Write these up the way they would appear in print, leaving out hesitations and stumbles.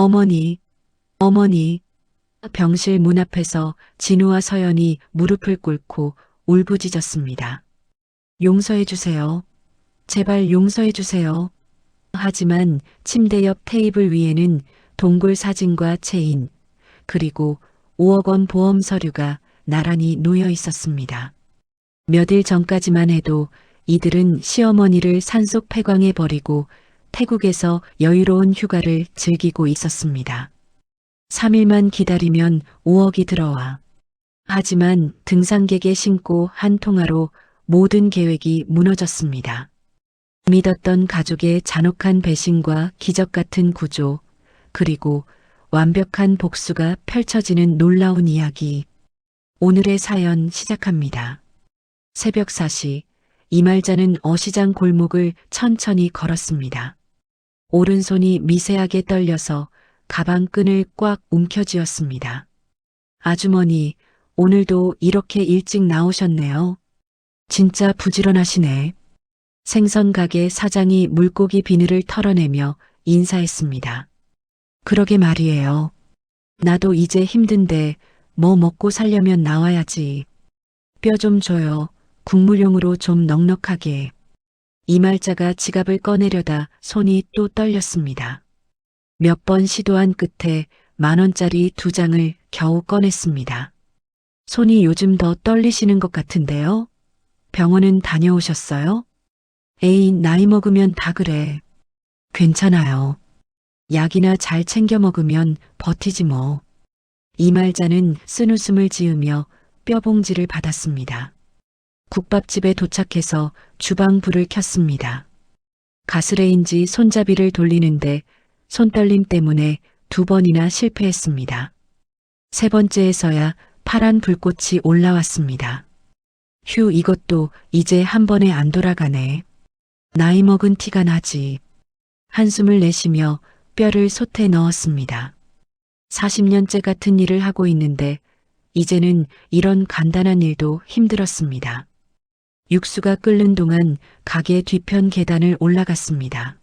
어머니, 어머니. 병실 문 앞에서 진우와 서연이 무릎을 꿇고 울부짖었습니다. 용서해 주세요. 제발 용서해 주세요. 하지만 침대 옆 테이블 위에는 동굴 사진과 체인, 그리고 5억 원 보험 서류가 나란히 놓여 있었습니다. 몇 일 전까지만 해도 이들은 시어머니를 산속 폐광에 버리고 태국에서 여유로운 휴가를 즐기고 있었습니다. 3일만 기다리면 5억이 들어와. 하지만 등산객의 신고 한 통화로 모든 계획이 무너졌습니다. 믿었던 가족의 잔혹한 배신과 기적 같은 구조, 그리고 완벽한 복수가 펼쳐지는 놀라운 이야기. 오늘의 사연 시작합니다. 새벽 4시, 이말자는 어시장 골목을 천천히 걸었습니다. 오른손이 미세하게 떨려서 가방 끈을 꽉 움켜쥐었습니다. 아주머니, 오늘도 이렇게 일찍 나오셨네요. 진짜 부지런하시네. 생선 가게 사장이 물고기 비늘을 털어내며 인사했습니다. 그러게 말이에요. 나도 이제 힘든데 뭐 먹고 살려면 나와야지. 뼈 좀 줘요. 국물용으로 좀 넉넉하게. 이말자가 지갑을 꺼내려다 손이 또 떨렸습니다. 몇 번 시도한 끝에 10,000원짜리 2장을 겨우 꺼냈습니다. 손이 요즘 더 떨리시는 것 같은데요? 병원은 다녀오셨어요? 에이, 나이 먹으면 다 그래. 괜찮아요. 약이나 잘 챙겨 먹으면 버티지 뭐. 이말자는 쓴웃음을 지으며 뼈봉지를 받았습니다. 국밥집에 도착해서 주방 불을 켰습니다. 가스레인지 손잡이를 돌리는데 손떨림 때문에 2번이나 실패했습니다. 세 번째에서야 파란 불꽃이 올라왔습니다. 휴, 이것도 이제 한 번에 안 돌아가네. 나이 먹은 티가 나지. 한숨을 내쉬며 뼈를 솥에 넣었습니다. 40년째 같은 일을 하고 있는데 이제는 이런 간단한 일도 힘들었습니다. 육수가 끓는 동안 가게 뒤편 계단을 올라갔습니다.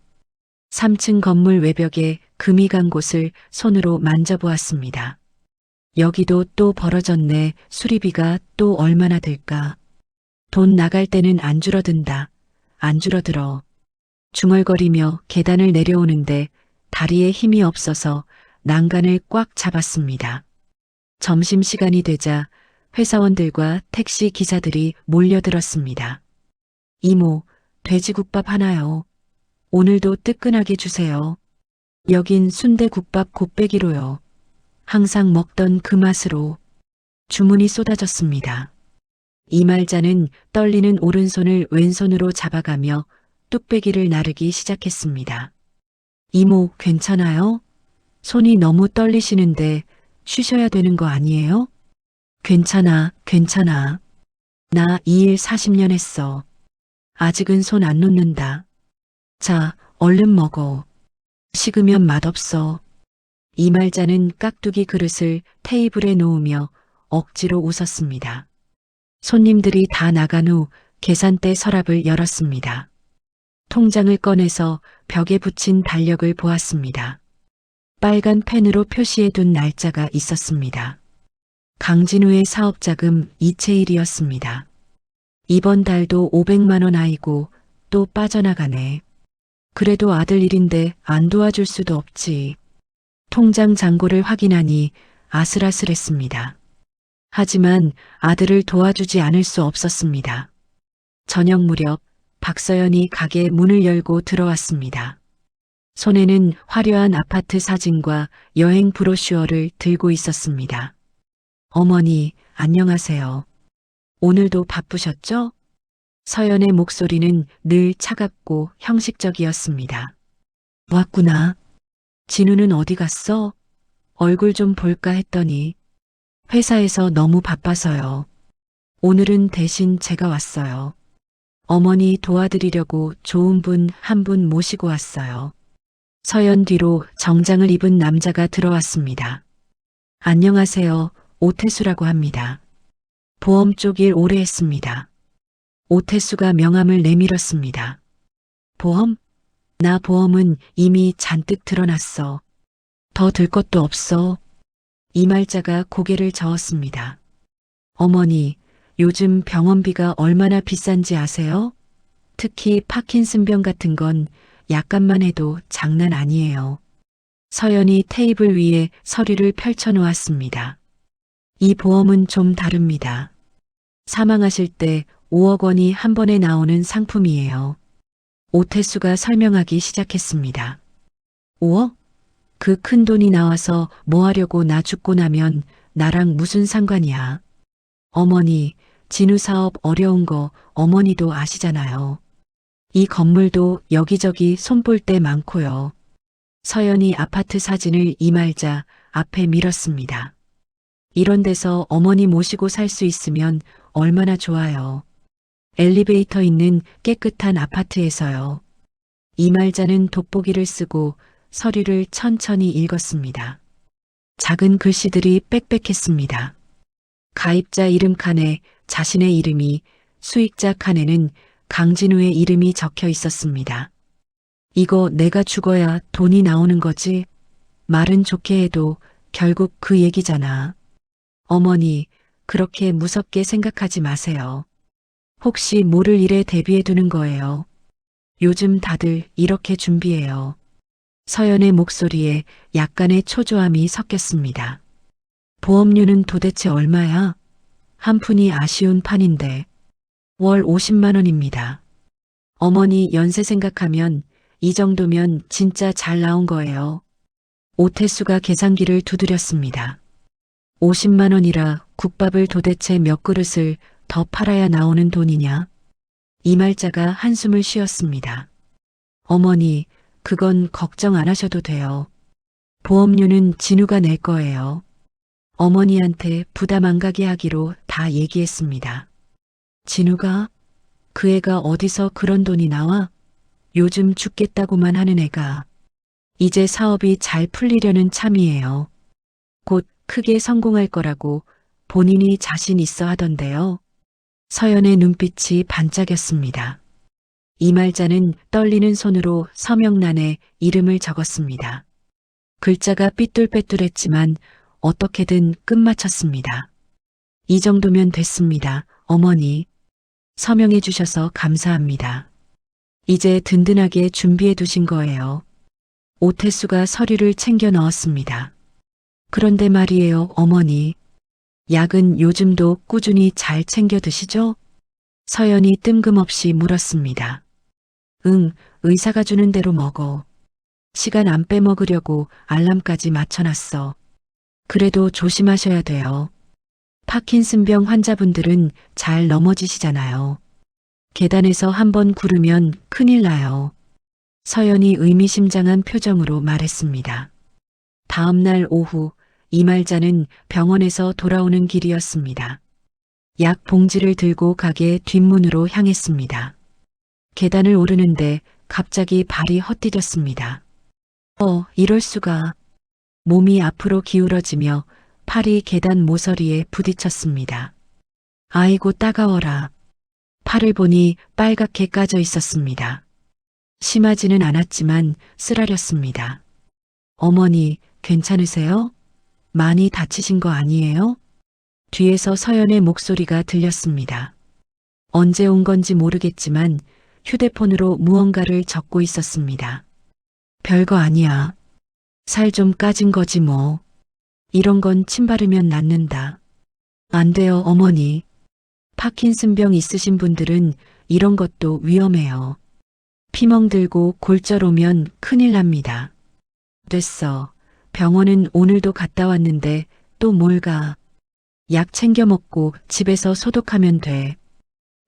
3층 건물 외벽에 금이 간 곳을 손으로 만져보았습니다. 여기도 또 벌어졌네. 수리비가 또 얼마나 들까? 돈 나갈 때는 안 줄어든다. 안 줄어들어. 중얼거리며 계단을 내려오는데 다리에 힘이 없어서 난간을 꽉 잡았습니다. 점심시간이 되자 회사원들과 택시 기사들이 몰려들었습니다. 이모, 돼지국밥 하나요. 오늘도 뜨끈하게 주세요. 여긴 순대국밥 곱빼기로요. 항상 먹던 그 맛으로. 주문이 쏟아졌습니다. 이말자는 떨리는 오른손을 왼손으로 잡아가며 뚝배기를 나르기 시작했습니다. 이모, 괜찮아요? 손이 너무 떨리시는데 쉬셔야 되는 거 아니에요? 괜찮아, 괜찮아. 나 이 일 40년 했어. 아직은 손 안 놓는다. 자, 얼른 먹어. 식으면 맛없어. 이말자는 깍두기 그릇을 테이블에 놓으며 억지로 웃었습니다. 손님들이 다 나간 후 계산대 서랍을 열었습니다. 통장을 꺼내서 벽에 붙인 달력을 보았습니다. 빨간 펜으로 표시해둔 날짜가 있었습니다. 강진우의 사업자금 이체일이었습니다. 이번 달도 500만 원 아이고 또 빠져나가네. 그래도 아들 일인데 안 도와줄 수도 없지. 통장 잔고를 확인하니 아슬아슬했습니다. 하지만 아들을 도와주지 않을 수 없었습니다. 저녁 무렵 박서연이 가게 문을 열고 들어왔습니다. 손에는 화려한 아파트 사진과 여행 브로슈어를 들고 있었습니다. 어머니, 안녕하세요. 오늘도 바쁘셨죠? 서연의 목소리는 늘 차갑고 형식적이었습니다. 왔구나. 진우는 어디 갔어? 얼굴 좀 볼까 했더니 회사에서 너무 바빠서요. 오늘은 대신 제가 왔어요. 어머니 도와드리려고 좋은 분 한 분 모시고 왔어요. 서연 뒤로 정장을 입은 남자가 들어왔습니다. 안녕하세요. 오태수라고 합니다. 보험 쪽 일 오래 했습니다. 오태수가 명함을 내밀었습니다. 보험? 나 보험은 이미 잔뜩 들어놨어. 더 들 것도 없어. 이말자가 고개를 저었습니다. 어머니, 요즘 병원비가 얼마나 비싼지 아세요? 특히 파킨슨병 같은 건 약간만 해도 장난 아니에요. 서연이 테이블 위에 서류를 펼쳐 놓았습니다. 이 보험은 좀 다릅니다. 사망하실 때 5억 원이 한 번에 나오는 상품이에요. 오태수가 설명하기 시작했습니다. 5억? 그 큰 돈이 나와서 뭐 하려고 나 죽고 나면 나랑 무슨 상관이야. 어머니, 진우 사업 어려운 거 어머니도 아시잖아요. 이 건물도 여기저기 손볼 데 많고요. 서연이 아파트 사진을 이말자 앞에 밀었습니다. 이런 데서 어머니 모시고 살 수 있으면 얼마나 좋아요. 엘리베이터 있는 깨끗한 아파트에서요. 이말자는 돋보기를 쓰고 서류를 천천히 읽었습니다. 작은 글씨들이 빽빽했습니다. 가입자 이름 칸에 자신의 이름이, 수익자 칸에는 강진우의 이름이 적혀 있었습니다. 이거 내가 죽어야 돈이 나오는 거지? 말은 좋게 해도 결국 그 얘기잖아. 어머니, 그렇게 무섭게 생각하지 마세요. 혹시 모를 일에 대비해 두는 거예요. 요즘 다들 이렇게 준비해요. 서연의 목소리에 약간의 초조함이 섞였습니다. 보험료는 도대체 얼마야? 한 푼이 아쉬운 판인데. 월 50만 원입니다. 어머니 연세 생각하면 이 정도면 진짜 잘 나온 거예요. 오태수가 계산기를 두드렸습니다. 50만 원이라 국밥을 도대체 몇 그릇을 더 팔아야 나오는 돈이냐? 이말자가 한숨을 쉬었습니다. 어머니, 그건 걱정 안 하셔도 돼요. 보험료는 진우가 낼 거예요. 어머니한테 부담 안 가게 하기로 다 얘기했습니다. 진우가? 그 애가 어디서 그런 돈이 나와? 요즘 죽겠다고만 하는 애가. 이제 사업이 잘 풀리려는 참이에요. 곧 크게 성공할 거라고 본인이 자신 있어 하던데요. 서연의 눈빛이 반짝였습니다. 이말자는 떨리는 손으로 서명란에 이름을 적었습니다. 글자가 삐뚤빼뚤했지만 어떻게든 끝마쳤습니다. 이 정도면 됐습니다, 어머니. 서명해 주셔서 감사합니다. 이제 든든하게 준비해 두신 거예요. 오태수가 서류를 챙겨 넣었습니다. 그런데 말이에요, 어머니. 약은 요즘도 꾸준히 잘 챙겨 드시죠? 서연이 뜬금없이 물었습니다. 응, 의사가 주는 대로 먹어. 시간 안 빼먹으려고 알람까지 맞춰놨어. 그래도 조심하셔야 돼요. 파킨슨병 환자분들은 잘 넘어지시잖아요. 계단에서 한번 구르면 큰일 나요. 서연이 의미심장한 표정으로 말했습니다. 다음 날 오후 이말자는 병원에서 돌아오는 길이었습니다. 약 봉지를 들고 가게 뒷문으로 향했습니다. 계단을 오르는데 갑자기 발이 헛디뎠습니다. 이럴 수가. 몸이 앞으로 기울어지며 팔이 계단 모서리에 부딪혔습니다. 아이고 따가워라. 팔을 보니 빨갛게 까져 있었습니다. 심하지는 않았지만 쓰라렸습니다. 어머니, 괜찮으세요? 많이 다치신 거 아니에요? 뒤에서 서연의 목소리가 들렸습니다. 언제 온 건지 모르겠지만 휴대폰으로 무언가를 적고 있었습니다. 별거 아니야. 살 좀 까진 거지 뭐. 이런 건 침 바르면 낫는다. 안 돼요, 어머니. 파킨슨병 있으신 분들은 이런 것도 위험해요. 피멍 들고 골절 오면 큰일 납니다. 됐어. 병원은 오늘도 갔다 왔는데 또 뭘 가. 약 챙겨 먹고 집에서 소독하면 돼.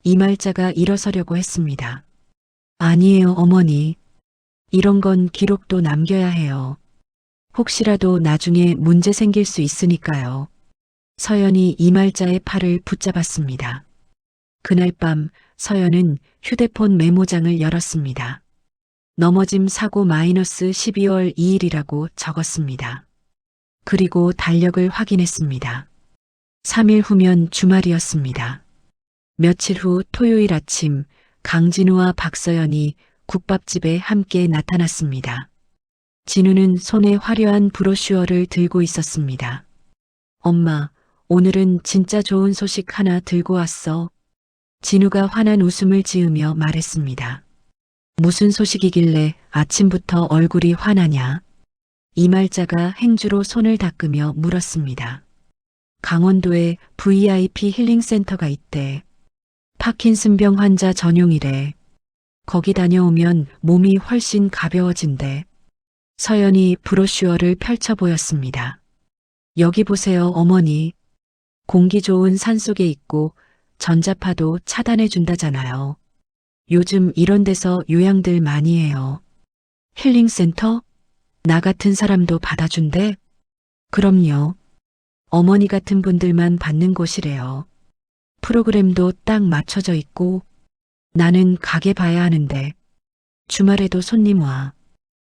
이말자가 일어서려고 했습니다. 아니에요, 어머니. 이런 건 기록도 남겨야 해요. 혹시라도 나중에 문제 생길 수 있으니까요. 서연이 이말자의 팔을 붙잡았습니다. 그날 밤 서연은 휴대폰 메모장을 열었습니다. 넘어짐 사고 마이너스 12월 2일이라고 적었습니다. 그리고 달력을 확인했습니다. 3일 후면 주말이었습니다. 며칠 후 토요일 아침 강진우와 박서연이 국밥집에 함께 나타났습니다. 진우는 손에 화려한 브로슈어를 들고 있었습니다. 엄마, 오늘은 진짜 좋은 소식 하나 들고 왔어. 진우가 환한 웃음을 지으며 말했습니다. 무슨 소식이길래 아침부터 얼굴이 환하냐? 이말자가 행주로 손을 닦으며 물었습니다. 강원도에 VIP 힐링센터가 있대. 파킨슨병 환자 전용이래. 거기 다녀오면 몸이 훨씬 가벼워진대. 서연이 브로슈어를 펼쳐 보였습니다. 여기 보세요, 어머니. 공기 좋은 산속에 있고 전자파도 차단해 준다잖아요. 요즘 이런 데서 요양들 많이 해요. 힐링센터? 나 같은 사람도 받아준대? 그럼요. 어머니 같은 분들만 받는 곳이래요. 프로그램도 딱 맞춰져 있고 나는 가게 봐야 하는데 주말에도 손님 와.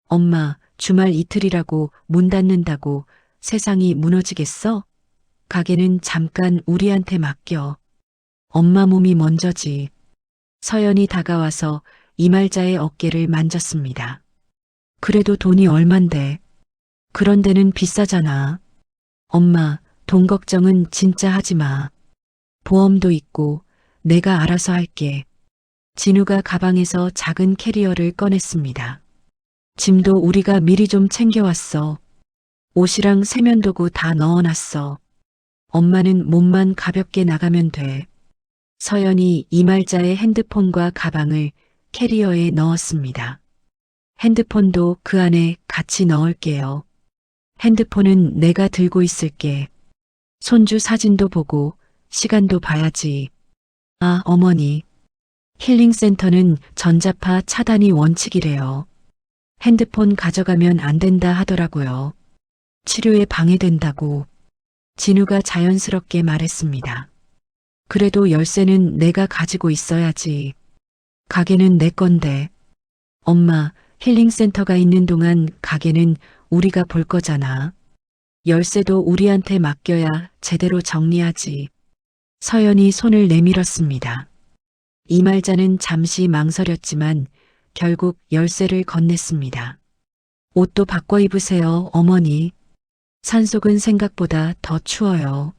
엄마, 주말 이틀이라고 문 닫는다고 세상이 무너지겠어? 가게는 잠깐 우리한테 맡겨. 엄마 몸이 먼저지. 서연이 다가와서 이말자의 어깨를 만졌습니다. 그래도 돈이 얼만데. 그런 데는 비싸잖아. 엄마, 돈 걱정은 진짜 하지 마. 보험도 있고 내가 알아서 할게. 진우가 가방에서 작은 캐리어를 꺼냈습니다. 짐도 우리가 미리 좀 챙겨왔어. 옷이랑 세면도구 다 넣어놨어. 엄마는 몸만 가볍게 나가면 돼. 서연이 이말자의 핸드폰과 가방을 캐리어에 넣었습니다. 핸드폰도 그 안에 같이 넣을게요. 핸드폰은 내가 들고 있을게. 손주 사진도 보고 시간도 봐야지. 아, 어머니. 힐링센터는 전자파 차단이 원칙이래요. 핸드폰 가져가면 안 된다 하더라고요. 치료에 방해된다고. 진우가 자연스럽게 말했습니다. 그래도 열쇠는 내가 가지고 있어야지. 가게는 내 건데. 엄마, 힐링센터가 있는 동안 가게는 우리가 볼 거잖아. 열쇠도 우리한테 맡겨야 제대로 정리하지. 서연이 손을 내밀었습니다. 이말자는 잠시 망설였지만 결국 열쇠를 건넸습니다. 옷도 바꿔 입으세요, 어머니. 산속은 생각보다 더 추워요.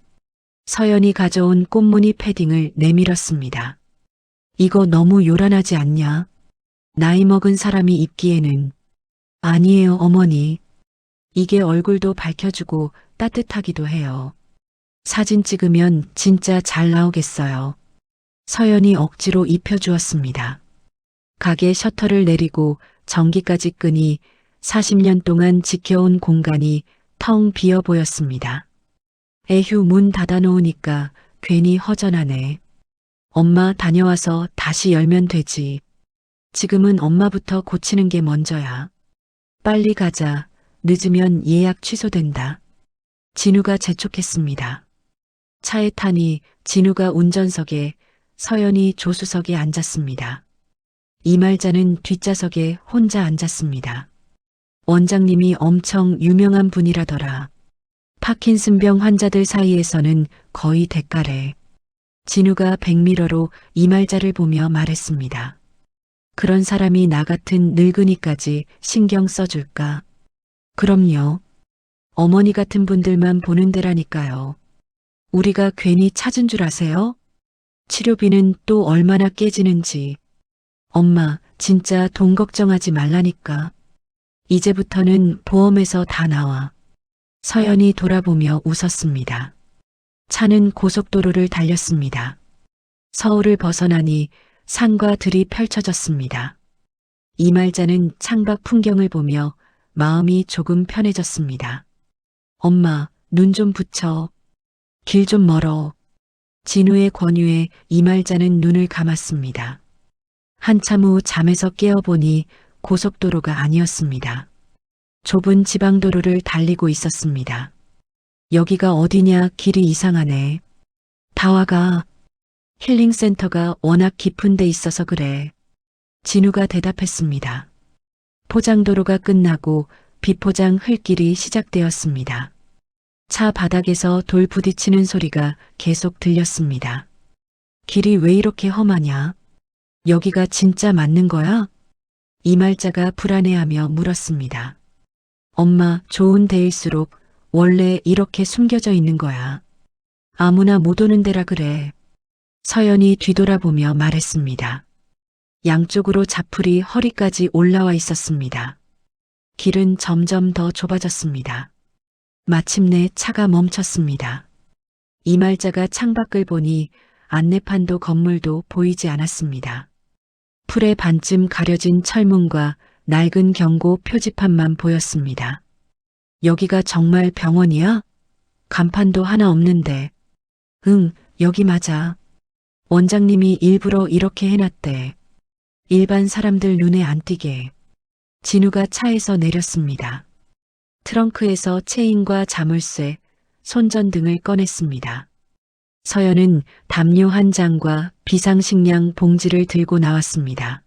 서연이 가져온 꽃무늬 패딩을 내밀었습니다. 이거 너무 요란하지 않냐? 나이 먹은 사람이 입기에는. 아니에요, 어머니. 이게 얼굴도 밝혀주고 따뜻하기도 해요. 사진 찍으면 진짜 잘 나오겠어요. 서연이 억지로 입혀주었습니다. 가게 셔터를 내리고 전기까지 끄니 40년 동안 지켜온 공간이 텅 비어 보였습니다. 에휴, 문 닫아놓으니까 괜히 허전하네. 엄마 다녀와서 다시 열면 되지. 지금은 엄마부터 고치는 게 먼저야. 빨리 가자. 늦으면 예약 취소된다. 진우가 재촉했습니다. 차에 타니 진우가 운전석에, 서연이 조수석에 앉았습니다. 이말자는 뒷좌석에 혼자 앉았습니다. 원장님이 엄청 유명한 분이라더라. 파킨슨병 환자들 사이에서는 거의 대가래. 진우가 백미러로 이말자를 보며 말했습니다. 그런 사람이 나 같은 늙은이까지 신경 써줄까? 그럼요. 어머니 같은 분들만 보는 데라니까요. 우리가 괜히 찾은 줄 아세요? 치료비는 또 얼마나 깨지는지. 엄마, 진짜 돈 걱정하지 말라니까. 이제부터는 보험에서 다 나와. 서연이 돌아보며 웃었습니다. 차는 고속도로를 달렸습니다. 서울을 벗어나니 산과 들이 펼쳐졌습니다. 이말자는 창밖 풍경을 보며 마음이 조금 편해졌습니다. 엄마, 눈 좀 붙여. 길 좀 멀어. 진우의 권유에 이말자는 눈을 감았습니다. 한참 후 잠에서 깨어보니 고속도로가 아니었습니다. 좁은 지방도로를 달리고 있었습니다. 여기가 어디냐, 길이 이상하네. 다 와가. 힐링센터가 워낙 깊은 데 있어서 그래. 진우가 대답했습니다. 포장도로가 끝나고 비포장 흙길이 시작되었습니다. 차 바닥에서 돌 부딪히는 소리가 계속 들렸습니다. 길이 왜 이렇게 험하냐? 여기가 진짜 맞는 거야? 이말자가 불안해하며 물었습니다. 엄마, 좋은 데일수록 원래 이렇게 숨겨져 있는 거야. 아무나 못 오는 데라 그래. 서연이 뒤돌아보며 말했습니다. 양쪽으로 자풀이 허리까지 올라와 있었습니다. 길은 점점 더 좁아졌습니다. 마침내 차가 멈췄습니다. 이말자가 창밖을 보니 안내판도 건물도 보이지 않았습니다. 풀에 반쯤 가려진 철문과 낡은 경고 표지판만 보였습니다. 여기가 정말 병원이야? 간판도 하나 없는데. 응, 여기 맞아. 원장님이 일부러 이렇게 해놨대. 일반 사람들 눈에 안 띄게. 진우가 차에서 내렸습니다. 트렁크에서 체인과 자물쇠, 손전등을 꺼냈습니다. 서연은 담요 한 장과 비상식량 봉지를 들고 나왔습니다.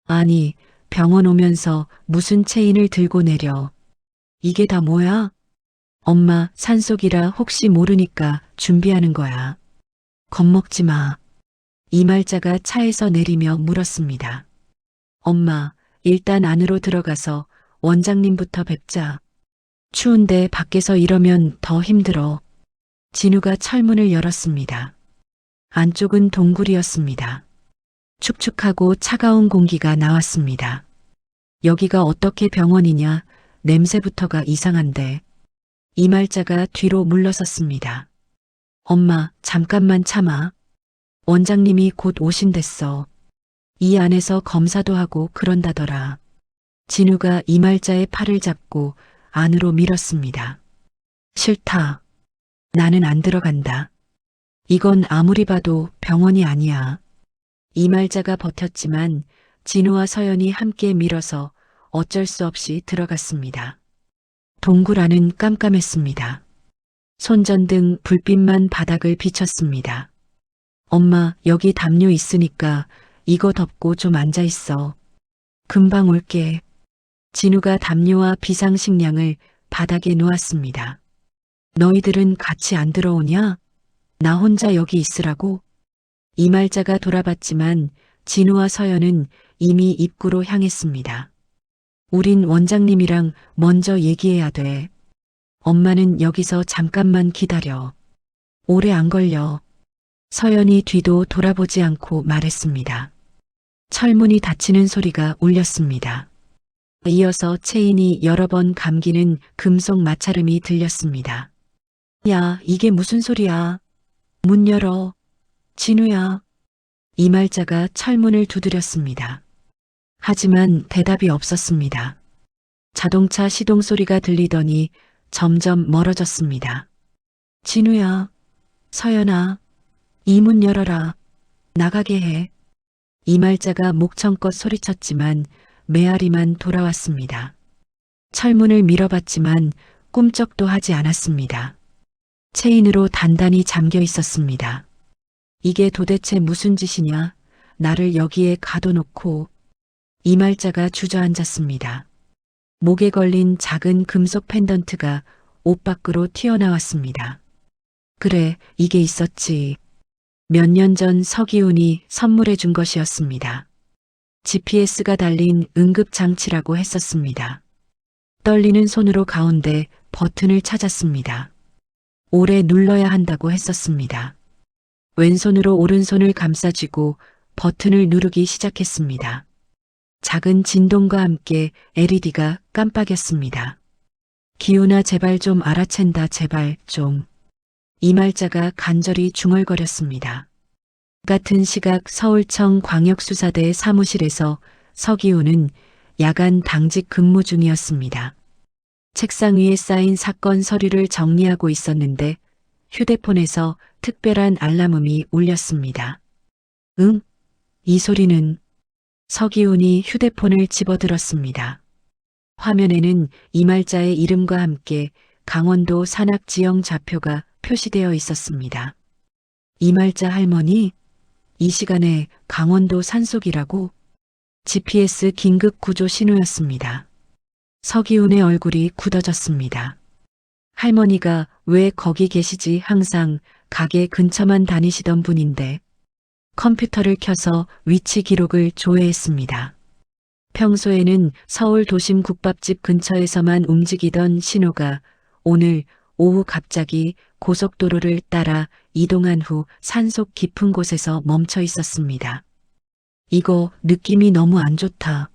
아니, 병원 오면서 무슨 체인을 들고 내려. 이게 다 뭐야? 엄마, 산속이라 혹시 모르니까 준비하는 거야. 겁먹지 마. 이말자가 차에서 내리며 물었습니다. 엄마, 일단 안으로 들어가서 원장님부터 뵙자. 추운데 밖에서 이러면 더 힘들어. 진우가 철문을 열었습니다. 안쪽은 동굴이었습니다. 축축하고 차가운 공기가 나왔습니다. 여기가 어떻게 병원이냐, 냄새부터가 이상한데. 이말자가 뒤로 물러섰습니다. 엄마, 잠깐만 참아. 원장님이 곧 오신댔어. 이 안에서 검사도 하고 그런다더라. 진우가 이말자의 팔을 잡고 안으로 밀었습니다. 싫다. 나는 안 들어간다. 이건 아무리 봐도 병원이 아니야. 이말자가 버텼지만 진우와 서연이 함께 밀어서 어쩔 수 없이 들어갔습니다. 동굴 안은 깜깜했습니다. 손전등 불빛만 바닥을 비쳤습니다. 엄마, 여기 담요 있으니까 이거 덮고 좀 앉아 있어. 금방 올게. 진우가 담요와 비상식량을 바닥에 놓았습니다. 너희들은 같이 안 들어오냐? 나 혼자 여기 있으라고? 이말자가 돌아봤지만 진우와 서연은 이미 입구로 향했습니다. 우린 원장님이랑 먼저 얘기해야 돼. 엄마는 여기서 잠깐만 기다려. 오래 안 걸려. 서연이 뒤도 돌아보지 않고 말했습니다. 철문이 닫히는 소리가 울렸습니다. 이어서 체인이 여러 번 감기는 금속 마찰음이 들렸습니다. 야, 이게 무슨 소리야? 문 열어. 진우야. 이말자가 철문을 두드렸습니다. 하지만 대답이 없었습니다. 자동차 시동 소리가 들리더니 점점 멀어졌습니다. 진우야. 서연아. 이 문 열어라. 나가게 해. 이말자가 목청껏 소리쳤지만 메아리만 돌아왔습니다. 철문을 밀어봤지만 꿈쩍도 하지 않았습니다. 체인으로 단단히 잠겨 있었습니다. 이게 도대체 무슨 짓이냐? 나를 여기에 가둬놓고. 이말자가 주저앉았습니다. 목에 걸린 작은 금속 펜던트가 옷 밖으로 튀어나왔습니다. 그래, 이게 있었지. 몇 년 전 서기훈이 선물해 준 것이었습니다. GPS가 달린 응급장치라고 했었습니다. 떨리는 손으로 가운데 버튼을 찾았습니다. 오래 눌러야 한다고 했었습니다. 왼손으로 오른손을 감싸쥐고 버튼을 누르기 시작했습니다. 작은 진동과 함께 LED가 깜빡였습니다. 기훈아, 제발 좀 알아챈다, 제발 좀. 이말자가 간절히 중얼거렸습니다. 같은 시각 서울청 광역수사대 사무실에서 서기훈은 야간 당직 근무 중이었습니다. 책상 위에 쌓인 사건 서류를 정리하고 있었는데 휴대폰에서 특별한 알람음이 울렸습니다. 응? 이 소리는. 서기훈이 휴대폰을 집어들었습니다. 화면에는 이말자의 이름과 함께 강원도 산악지형 좌표가 표시되어 있었습니다. 이말자 할머니? 이 시간에 강원도 산속이라고? GPS 긴급 구조 신호였습니다. 서기훈의 얼굴이 굳어졌습니다. 할머니가 왜 거기 계시지? 항상 가게 근처만 다니시던 분인데. 컴퓨터를 켜서 위치 기록을 조회했습니다. 평소에는 서울 도심 국밥집 근처에서만 움직이던 신호가 오늘 오후 갑자기 고속도로를 따라 이동한 후 산속 깊은 곳에서 멈춰 있었습니다. 이거 느낌이 너무 안 좋다.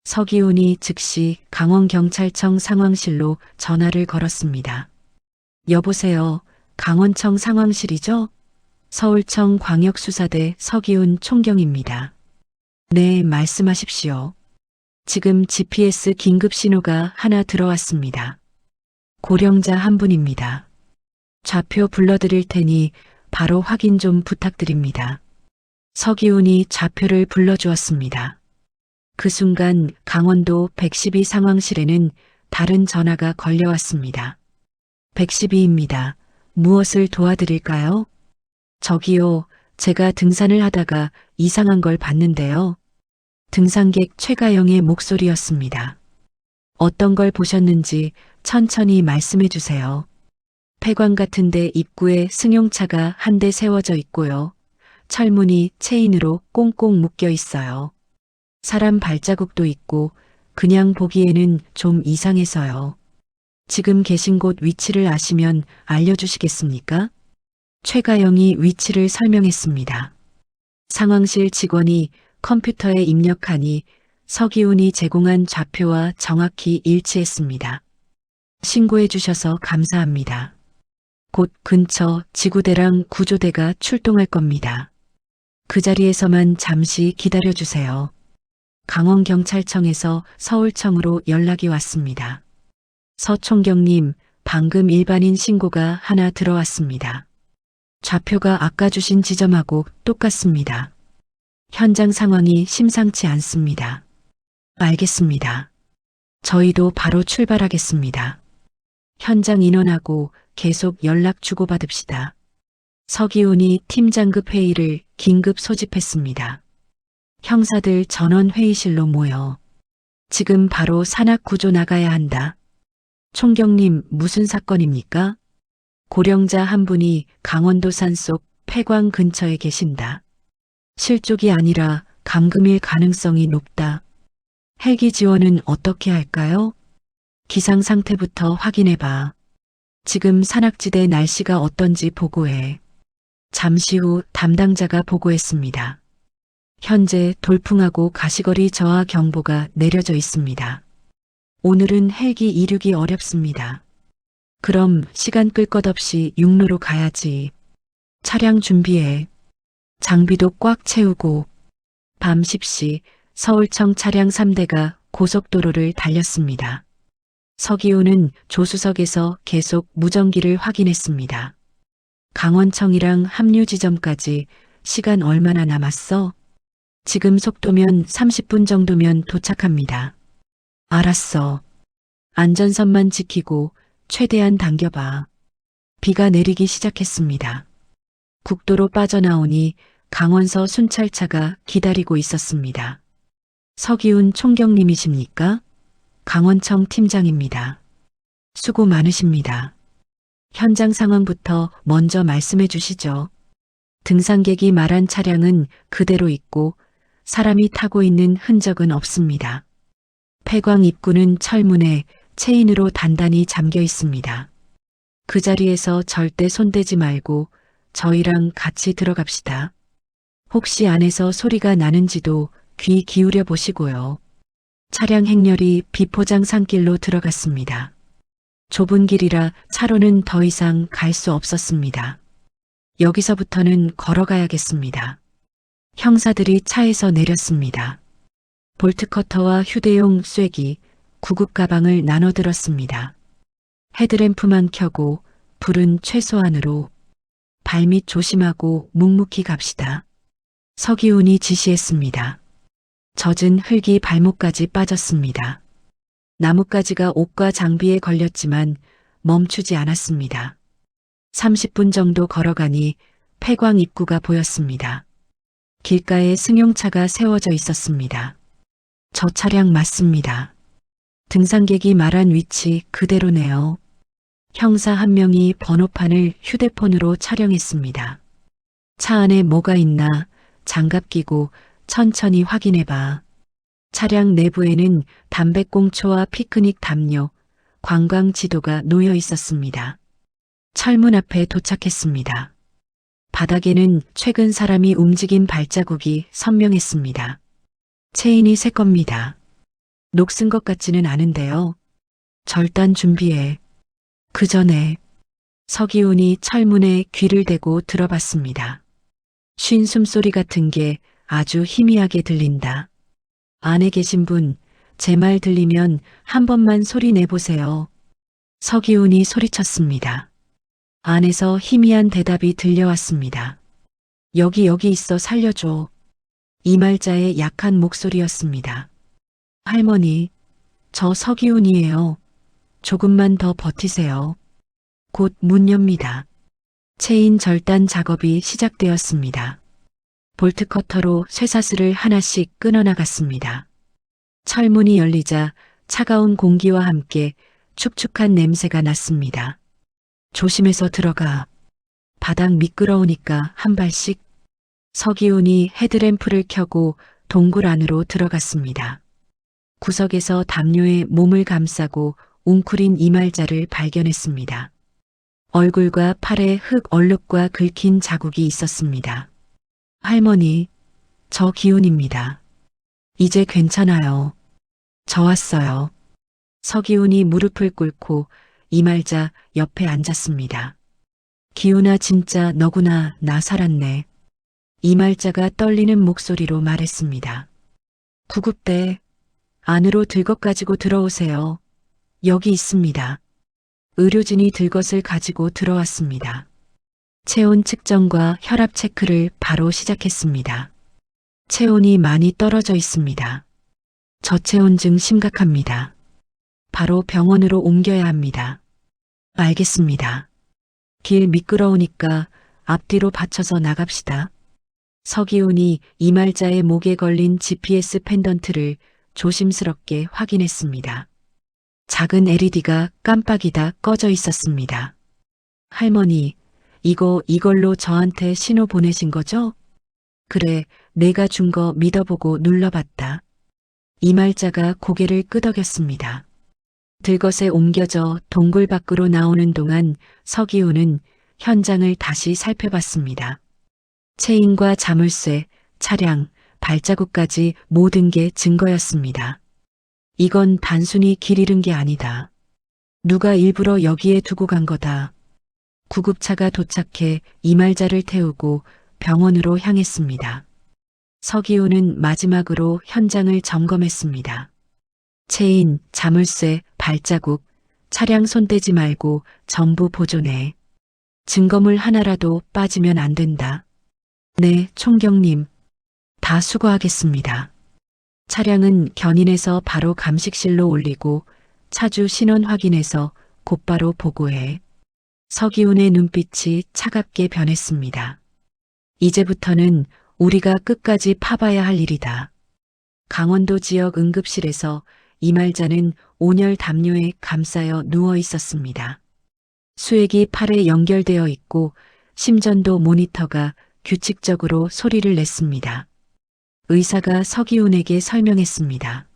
서기훈이 즉시 강원경찰청 상황실로 전화를 걸었습니다. 여보세요. 강원청 상황실이죠? 서울청 광역수사대 서기훈 총경입니다. 네, 말씀하십시오. 지금 GPS 긴급 신호가 하나 들어왔습니다. 고령자 한 분입니다. 좌표 불러드릴 테니 바로 확인 좀 부탁드립니다. 서기훈이 좌표를 불러주었습니다. 그 순간 강원도 112 상황실에는 다른 전화가 걸려왔습니다. 112입니다. 무엇을 도와드릴까요? 저기요, 제가 등산을 하다가 이상한 걸 봤는데요. 등산객 최가영의 목소리였습니다. 어떤 걸 보셨는지 천천히 말씀해 주세요. 폐광 같은데 입구에 승용차가 한 대 세워져 있고요. 철문이 체인으로 꽁꽁 묶여 있어요. 사람 발자국도 있고 그냥 보기에는 좀 이상해서요. 지금 계신 곳 위치를 아시면 알려주시겠습니까? 최가영이 위치를 설명했습니다. 상황실 직원이 컴퓨터에 입력하니 서기훈이 제공한 좌표와 정확히 일치했습니다. 신고해 주셔서 감사합니다. 곧 근처 지구대랑 구조대가 출동할 겁니다. 그 자리에서만 잠시 기다려 주세요. 강원경찰청에서 서울청으로 연락이 왔습니다. 서 총경님, 방금 일반인 신고가 하나 들어왔습니다. 좌표가 아까 주신 지점하고 똑같습니다. 현장 상황이 심상치 않습니다. 알겠습니다. 저희도 바로 출발하겠습니다. 현장 인원하고 계속 연락 주고받읍시다. 서기훈이 팀장급 회의를 긴급 소집했습니다. 형사들 전원 회의실로 모여 지금 바로 산악 구조 나가야 한다. 총경님 무슨 사건입니까? 고령자 한 분이 강원도 산속 폐광 근처에 계신다. 실족이 아니라 감금일 가능성이 높다. 헬기 지원은 어떻게 할까요? 기상 상태부터 확인해봐. 지금 산악지대 날씨가 어떤지 보고해. 잠시 후 담당자가 보고했습니다. 현재 돌풍하고 가시거리 저하 경보가 내려져 있습니다. 오늘은 헬기 이륙이 어렵습니다. 그럼 시간 끌 것 없이 육로로 가야지. 차량 준비해. 장비도 꽉 채우고. 밤 10시 서울청 차량 3대가 고속도로를 달렸습니다. 서기훈은 조수석에서 계속 무전기를 확인했습니다. 강원청이랑 합류 지점까지 시간 얼마나 남았어? 지금 속도면 30분 정도면 도착합니다. 알았어. 안전선만 지키고 최대한 당겨봐. 비가 내리기 시작했습니다. 국도로 빠져나오니 강원서 순찰차가 기다리고 있었습니다. 서기훈 총경님이십니까? 강원청 팀장입니다. 수고 많으십니다. 현장 상황부터 먼저 말씀해 주시죠. 등산객이 말한 차량은 그대로 있고 사람이 타고 있는 흔적은 없습니다. 폐광 입구는 철문에 체인으로 단단히 잠겨 있습니다. 그 자리에서 절대 손대지 말고 저희랑 같이 들어갑시다. 혹시 안에서 소리가 나는지도 귀 기울여 보시고요. 차량 행렬이 비포장 산길로 들어갔습니다. 좁은 길이라 차로는 더 이상 갈 수 없었습니다. 여기서부터는 걸어가야겠습니다. 형사들이 차에서 내렸습니다. 볼트커터와 휴대용 쐐기, 구급 가방을 나눠 들었습니다. 헤드램프만 켜고 불은 최소한으로. 발밑 조심하고 묵묵히 갑시다. 서기훈이 지시했습니다. 젖은 흙이 발목까지 빠졌습니다. 나뭇가지가 옷과 장비에 걸렸지만 멈추지 않았습니다. 30분 정도 걸어가니 폐광 입구가 보였습니다. 길가에 승용차가 세워져 있었습니다. 저 차량 맞습니다. 등산객이 말한 위치 그대로네요. 형사 한 명이 번호판을 휴대폰으로 촬영했습니다. 차 안에 뭐가 있나 장갑 끼고 천천히 확인해봐. 차량 내부에는 담배꽁초와 피크닉 담요, 관광 지도가 놓여 있었습니다. 철문 앞에 도착했습니다. 바닥에는 최근 사람이 움직인 발자국이 선명했습니다. 체인이 새 겁니다. 녹슨 것 같지는 않은데요. 절단 준비해. 그 전에 서기훈이 철문에 귀를 대고 들어봤습니다. 쉰 숨소리 같은 게 아주 희미하게 들린다. 안에 계신 분, 제 말 들리면 한 번만 소리 내보세요. 서기훈이 소리쳤습니다. 안에서 희미한 대답이 들려왔습니다. 여기 있어 살려줘. 이말자의 약한 목소리였습니다. 할머니, 저 서기훈이에요. 조금만 더 버티세요. 곧 문 엽니다. 체인 절단 작업이 시작되었습니다. 볼트 커터로 쇠사슬을 하나씩 끊어나갔습니다. 철문이 열리자 차가운 공기와 함께 축축한 냄새가 났습니다. 조심해서 들어가. 바닥 미끄러우니까 한 발씩. 서기훈이 헤드램프를 켜고 동굴 안으로 들어갔습니다. 구석에서 담요에 몸을 감싸고 웅크린 이말자를 발견했습니다. 얼굴과 팔에 흙 얼룩과 긁힌 자국이 있었습니다. 할머니, 저 기훈입니다. 이제 괜찮아요. 저 왔어요. 서기훈이 무릎을 꿇고 이말자 옆에 앉았습니다. 기훈아, 진짜 너구나. 나 살았네. 이말자가 떨리는 목소리로 말했습니다. 구급대 안으로 들것 가지고 들어오세요. 여기 있습니다. 의료진이 들것을 가지고 들어왔습니다. 체온 측정과 혈압 체크를 바로 시작했습니다. 체온이 많이 떨어져 있습니다. 저체온증 심각합니다. 바로 병원으로 옮겨야 합니다. 알겠습니다. 길 미끄러우니까 앞뒤로 받쳐서 나갑시다. 서기훈이 이말자의 목에 걸린 GPS 펜던트를 조심스럽게 확인했습니다. 작은 LED가 깜빡이다 꺼져 있었습니다. 할머니, 이걸로 저한테 신호 보내신 거죠? 그래, 내가 준 거 믿어보고 눌러봤다. 이말자가 고개를 끄덕였습니다. 들것에 옮겨져 동굴 밖으로 나오는 동안 서기훈은 현장을 다시 살펴봤습니다. 체인과 자물쇠, 차량, 발자국까지 모든 게 증거였습니다. 이건 단순히 길 잃은 게 아니다. 누가 일부러 여기에 두고 간 거다. 구급차가 도착해 이말자를 태우고 병원으로 향했습니다. 서기훈은 마지막으로 현장을 점검했습니다. 체인, 자물쇠, 발자국, 차량 손대지 말고 전부 보존해. 증거물 하나라도 빠지면 안 된다. 네, 총경님. 다 수거하겠습니다. 차량은 견인해서 바로 감식실로 올리고 차주 신원 확인해서 곧바로 보고해. 서기훈의 눈빛이 차갑게 변했습니다. 이제부터는 우리가 끝까지 파봐야 할 일이다. 강원도 지역 응급실에서 이말자는 온열 담요에 감싸여 누워 있었습니다. 수액이 팔에 연결되어 있고 심전도 모니터가 규칙적으로 소리를 냈습니다. 의사가 서기훈에게 설명했습니다.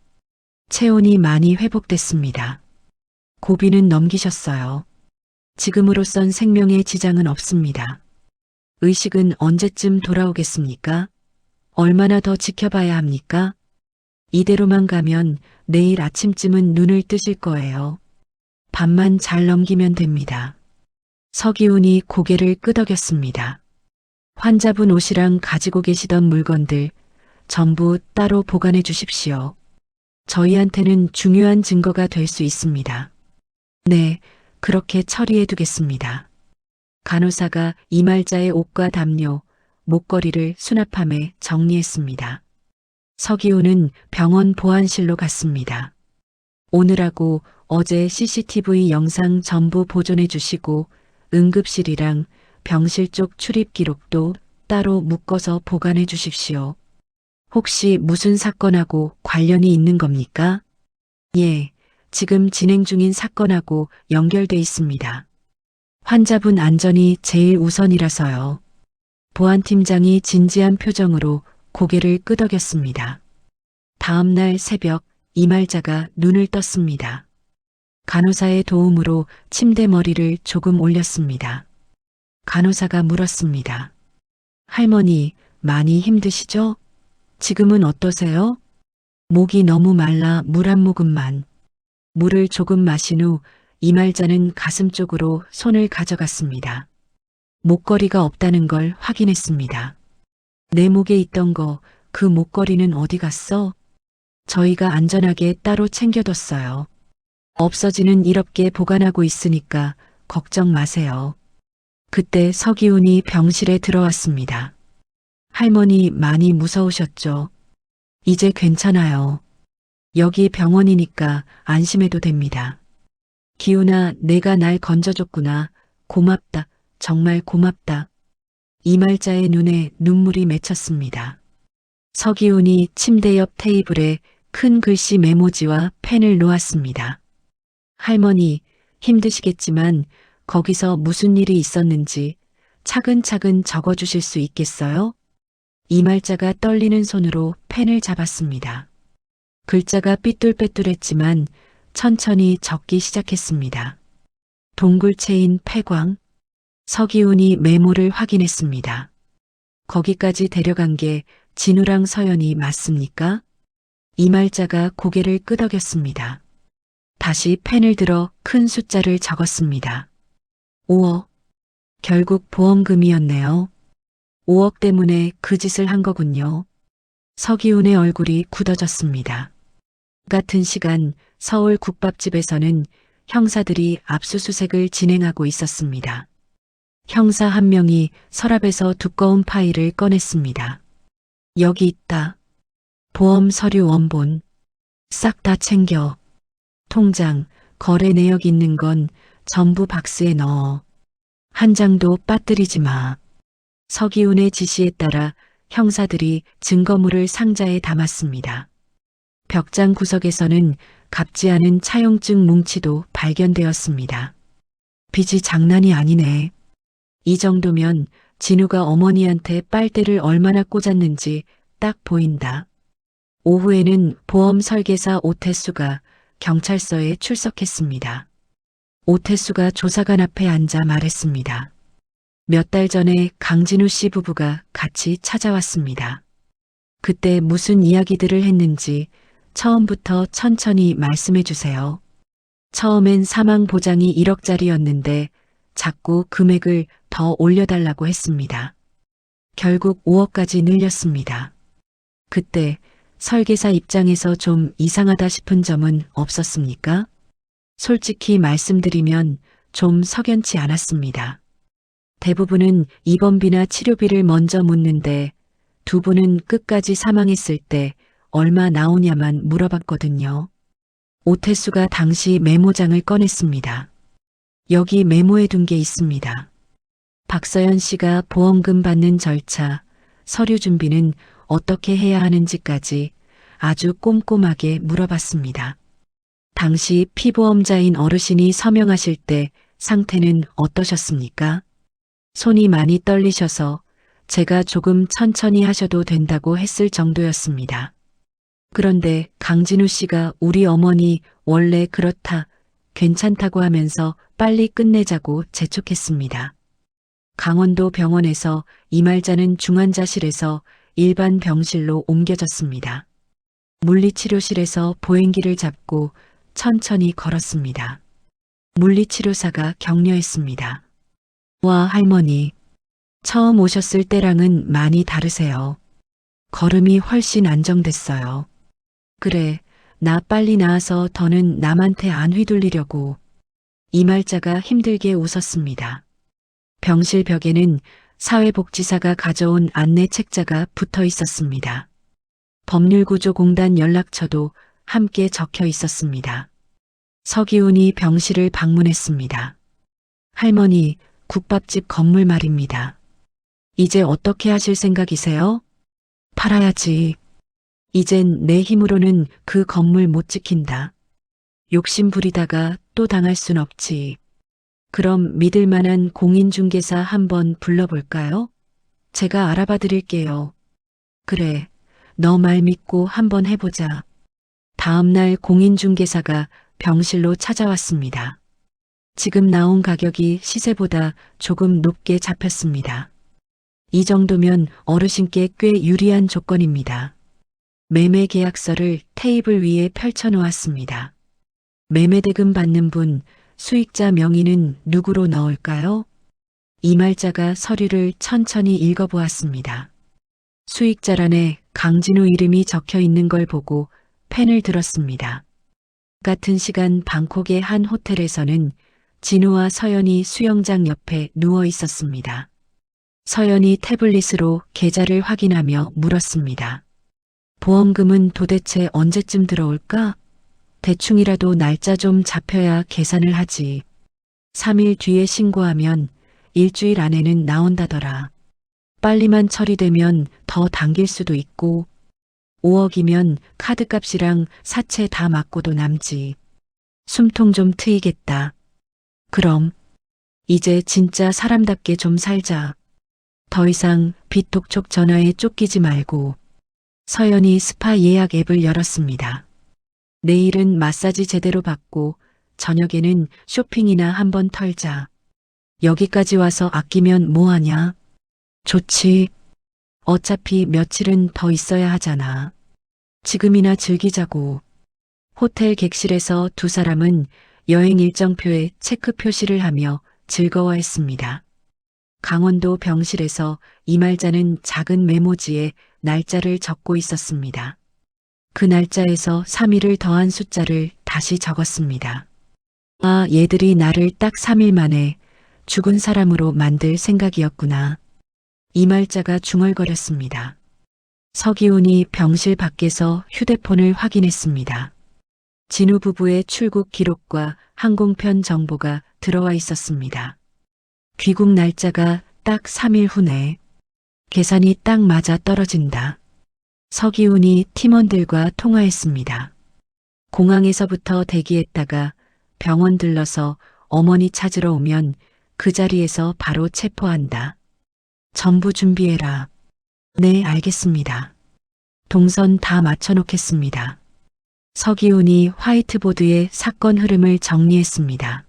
체온이 많이 회복됐습니다. 고비는 넘기셨어요. 지금으로선 생명에 지장은 없습니다. 의식은 언제쯤 돌아오겠습니까? 얼마나 더 지켜봐야 합니까? 이대로만 가면 내일 아침쯤은 눈을 뜨실 거예요. 밤만 잘 넘기면 됩니다. 서기훈이 고개를 끄덕였습니다. 환자분 옷이랑 가지고 계시던 물건들 전부 따로 보관해 주십시오. 저희한테는 중요한 증거가 될 수 있습니다. 네, 그렇게 처리해 두겠습니다. 간호사가 이말자의 옷과 담요, 목걸이를 수납함에 정리했습니다. 서기훈은 병원 보안실로 갔습니다. 오늘하고 어제 CCTV 영상 전부 보존해 주시고 응급실이랑 병실 쪽 출입 기록도 따로 묶어서 보관해 주십시오. 혹시 무슨 사건하고 관련이 있는 겁니까? 예, 지금 진행 중인 사건하고 연결돼 있습니다. 환자분 안전이 제일 우선이라서요. 보안팀장이 진지한 표정으로 고개를 끄덕였습니다. 다음 날 새벽 이말자가 눈을 떴습니다. 간호사의 도움으로 침대 머리를 조금 올렸습니다. 간호사가 물었습니다. 할머니, 많이 힘드시죠? 지금은 어떠세요? 목이 너무 말라 물 한 모금만. 물을 조금 마신 후 이말자는 가슴 쪽으로 손을 가져갔습니다. 목걸이가 없다는 걸 확인했습니다. 내 목에 있던 거, 그 목걸이는 어디 갔어? 저희가 안전하게 따로 챙겨뒀어요. 없어지는 일 없게 보관하고 있으니까 걱정 마세요. 그때 서기훈이 병실에 들어왔습니다. 할머니 많이 무서우셨죠? 이제 괜찮아요. 여기 병원이니까 안심해도 됩니다. 기훈아, 내가 날 건져줬구나. 고맙다. 정말 고맙다. 이말자의 눈에 눈물이 맺혔습니다. 서기훈이 침대 옆 테이블에 큰 글씨 메모지와 펜을 놓았습니다. 할머니, 힘드시겠지만 거기서 무슨 일이 있었는지 차근차근 적어주실 수 있겠어요? 이말자가 떨리는 손으로 펜을 잡았습니다. 글자가 삐뚤빼뚤했지만 천천히 적기 시작했습니다. 동굴체인 폐광. 서기훈이 메모를 확인했습니다. 거기까지 데려간 게 진우랑 서연이 맞습니까? 이말자가 고개를 끄덕였습니다. 다시 펜을 들어 큰 숫자를 적었습니다. 5억. 결국 보험금이었네요. 5억 때문에 그 짓을 한 거군요. 서기훈의 얼굴이 굳어졌습니다. 같은 시간 서울 국밥집에서는 형사들이 압수수색을 진행하고 있었습니다. 형사 한 명이 서랍에서 두꺼운 파일을 꺼냈습니다. 여기 있다. 보험 서류 원본. 싹 다 챙겨. 통장, 거래 내역 있는 건 전부 박스에 넣어. 한 장도 빠뜨리지 마. 서기훈의 지시에 따라 형사들이 증거물을 상자에 담았습니다. 벽장 구석에서는 갑지 않은 차용증 뭉치도 발견되었습니다. 빚이 장난이 아니네. 이 정도면 진우가 어머니한테 빨대를 얼마나 꽂았는지 딱 보인다. 오후에는 보험 설계사 오태수가 경찰서에 출석했습니다. 오태수가 조사관 앞에 앉아 말했습니다. 몇 달 전에 강진우 씨 부부가 같이 찾아왔습니다. 그때 무슨 이야기들을 했는지 처음부터 천천히 말씀해 주세요. 처음엔 사망 보장이 1억짜리였는데 자꾸 금액을 더 올려달라고 했습니다. 결국 5억까지 늘렸습니다. 그때 설계사 입장에서 좀 이상하다 싶은 점은 없었습니까? 솔직히 말씀드리면 좀 석연치 않았습니다. 대부분은 입원비나 치료비를 먼저 묻는데 두 분은 끝까지 사망했을 때 얼마 나오냐만 물어봤거든요. 오태수가 당시 메모장을 꺼냈습니다. 여기 메모해 둔 게 있습니다. 박서연 씨가 보험금 받는 절차, 서류 준비는 어떻게 해야 하는지까지 아주 꼼꼼하게 물어봤습니다. 당시 피보험자인 어르신이 서명하실 때 상태는 어떠셨습니까? 손이 많이 떨리셔서 제가 조금 천천히 하셔도 된다고 했을 정도였습니다. 그런데 강진우 씨가 우리 어머니 원래 그렇다, 괜찮다고 하면서 빨리 끝내자고 재촉했습니다. 강원도 병원에서 이말자는 중환자실에서 일반 병실로 옮겨졌습니다. 물리치료실에서 보행기를 잡고 천천히 걸었습니다. 물리치료사가 격려했습니다. 와, 할머니. 처음 오셨을 때랑은 많이 다르세요. 걸음이 훨씬 안정됐어요. 그래, 나 빨리 나아서 더는 남한테 안 휘둘리려고. 이말자가 힘들게 웃었습니다. 병실 벽에는 사회복지사가 가져온 안내 책자가 붙어 있었습니다. 법률구조공단 연락처도 함께 적혀 있었습니다. 서기훈이 병실을 방문했습니다. 할머니, 국밥집 건물 말입니다. 이제 어떻게 하실 생각이세요? 팔아야지. 이젠 내 힘으로는 그 건물 못 지킨다. 욕심 부리다가 또 당할 순 없지. 그럼 믿을 만한 공인중개사 한번 불러볼까요? 제가 알아봐 드릴게요. 그래, 너 말 믿고 한번 해보자. 다음 날 공인중개사가 병실로 찾아왔습니다. 지금 나온 가격이 시세보다 조금 높게 잡혔습니다. 이 정도면 어르신께 꽤 유리한 조건입니다. 매매 계약서를 테이블 위에 펼쳐 놓았습니다. 매매대금 받는 분, 수익자 명의는 누구로 넣을까요? 이말자가 서류를 천천히 읽어보았습니다. 수익자란에 강진우 이름이 적혀 있는 걸 보고 펜을 들었습니다. 같은 시간 방콕의 한 호텔에서는 진우와 서연이 수영장 옆에 누워 있었습니다. 서연이 태블릿으로 계좌를 확인하며 물었습니다. 보험금은 도대체 언제쯤 들어올까? 대충이라도 날짜 좀 잡혀야 계산을 하지. 3일 뒤에 신고하면 일주일 안에는 나온다더라. 빨리만 처리되면 더 당길 수도 있고 5억이면 카드값이랑 사채 다 맞고도 남지. 숨통 좀 트이겠다. 그럼 이제 진짜 사람답게 좀 살자. 더 이상 빚독촉 전화에 쫓기지 말고. 서연이 스파 예약 앱을 열었습니다. 내일은 마사지 제대로 받고 저녁에는 쇼핑이나 한번 털자. 여기까지 와서 아끼면 뭐하냐? 좋지. 어차피 며칠은 더 있어야 하잖아. 지금이나 즐기자고. 호텔 객실에서 두 사람은 여행 일정표에 체크 표시를 하며 즐거워했습니다. 강원도 병실에서 이말자는 작은 메모지에 날짜를 적고 있었습니다. 그 날짜에서 3일을 더한 숫자를 다시 적었습니다. 아, 얘들이 나를 딱 3일 만에 죽은 사람으로 만들 생각이었구나. 이말자가 중얼거렸습니다. 서기훈이 병실 밖에서 휴대폰을 확인했습니다. 진우 부부의 출국 기록과 항공편 정보가 들어와 있었습니다. 귀국 날짜가 딱 3일 후네. 계산이 딱 맞아 떨어진다. 서기훈이 팀원들과 통화했습니다. 공항에서부터 대기했다가 병원 들러서 어머니 찾으러 오면 그 자리에서 바로 체포한다. 전부 준비해라. 네, 알겠습니다. 동선 다 맞춰놓겠습니다. 서기훈이 화이트보드에 사건 흐름을 정리했습니다.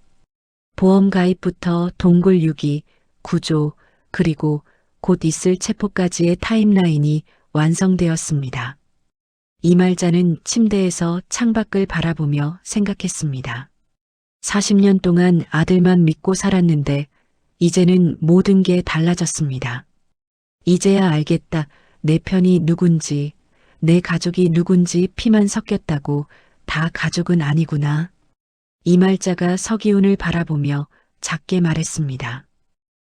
보험 가입부터 동굴 유기, 구조, 그리고 곧 있을 체포까지의 타임라인이 완성되었습니다. 이말자는 침대에서 창밖을 바라보며 생각했습니다. 40년 동안 아들만 믿고 살았는데 이제는 모든 게 달라졌습니다. 이제야 알겠다. 내 편이 누군지, 내 가족이 누군지 피만 섞였다고 다 가족은 아니구나. 이말자가 서기훈을 바라보며 작게 말했습니다.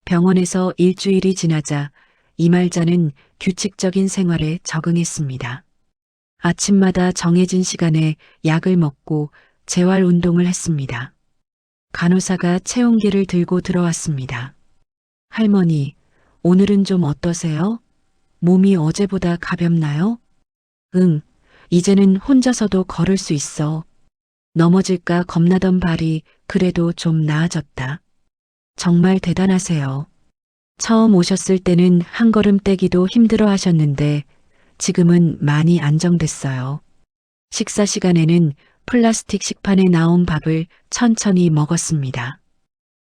병원에서 일주일이 지나자 이말자는 규칙적인 생활에 적응했습니다. 아침마다 정해진 시간에 약을 먹고 재활 운동을 했습니다. 간호사가 체온계를 들고 들어왔습니다. 할머니, 오늘은 좀 어떠세요? 몸이 어제보다 가볍나요? 응, 이제는 혼자서도 걸을 수 있어. 넘어질까 겁나던 발이 그래도 좀 나아졌다. 정말 대단하세요. 처음 오셨을 때는 한 걸음 떼기도 힘들어 하셨는데 지금은 많이 안정됐어요. 식사 시간에는 플라스틱 식판에 나온 밥을 천천히 먹었습니다.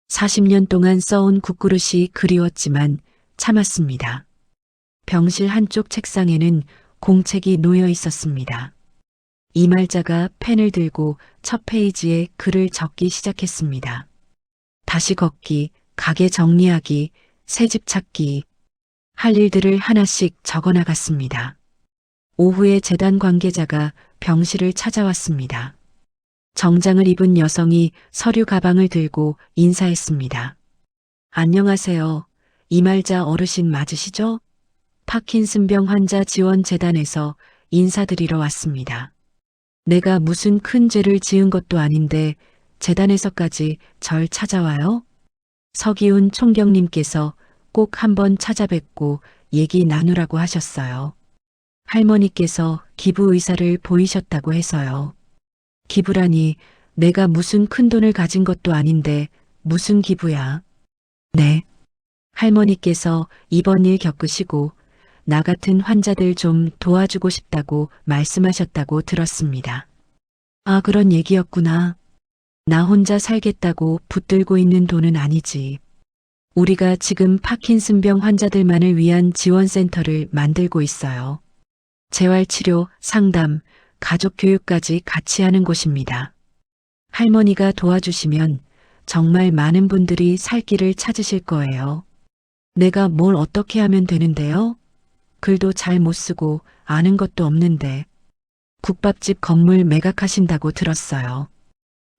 40년 동안 써온 국그릇이 그리웠지만 참았습니다. 병실 한쪽 책상에는 공책이 놓여 있었습니다. 이말자가 펜을 들고 첫 페이지에 글을 적기 시작했습니다. 다시 걷기, 가게 정리하기, 새집 찾기. 할 일들을 하나씩 적어나갔습니다. 오후에 재단 관계자가 병실을 찾아왔습니다. 정장을 입은 여성이 서류 가방을 들고 인사했습니다. 안녕하세요. 이말자 어르신 맞으시죠? 파킨슨병 환자 지원 재단에서 인사드리러 왔습니다. 내가 무슨 큰 죄를 지은 것도 아닌데 재단에서까지 절 찾아와요? 서기훈 총경님께서 꼭 한번 찾아뵙고 얘기 나누라고 하셨어요. 할머니께서 기부 의사를 보이셨다고 해서요. 기부라니 내가 무슨 큰 돈을 가진 것도 아닌데 무슨 기부야. 네. 할머니께서 이번 일 겪으시고 나 같은 환자들 좀 도와주고 싶다고 말씀하셨다고 들었습니다. 아, 그런 얘기였구나. 나 혼자 살겠다고 붙들고 있는 돈은 아니지. 우리가 지금 파킨슨병 환자들만을 위한 지원센터를 만들고 있어요. 재활치료, 상담, 가족 교육까지 같이 하는 곳입니다. 할머니가 도와주시면 정말 많은 분들이 살 길을 찾으실 거예요. 내가 뭘 어떻게 하면 되는데요? 글도 잘 못 쓰고 아는 것도 없는데 국밥집 건물 매각하신다고 들었어요.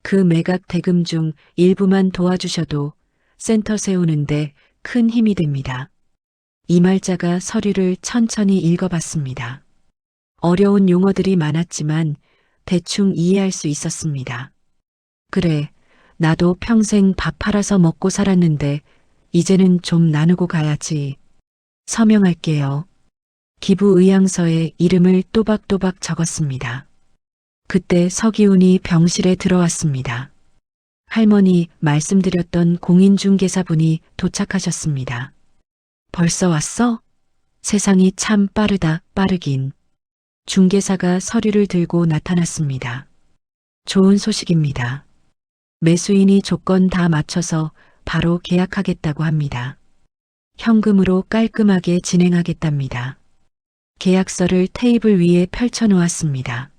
그 매각 대금 중 일부만 도와주셔도 센터 세우는데 큰 힘이 됩니다. 이말자가 서류를 천천히 읽어봤습니다. 어려운 용어들이 많았지만 대충 이해할 수 있었습니다. 그래, 나도 평생 밥 팔아서 먹고 살았는데 이제는 좀 나누고 가야지. 서명할게요. 기부 의향서에 이름을 또박또박 적었습니다. 그때 서기훈이 병실에 들어왔습니다. 할머니 말씀드렸던 공인중개사분이 도착하셨습니다. 벌써 왔어? 세상이 참 빠르다, 빠르긴. 중개사가 서류를 들고 나타났습니다. 좋은 소식입니다. 매수인이 조건 다 맞춰서 바로 계약하겠다고 합니다. 현금으로 깔끔하게 진행하겠답니다. 계약서를 테이블 위에 펼쳐 놓았습니다.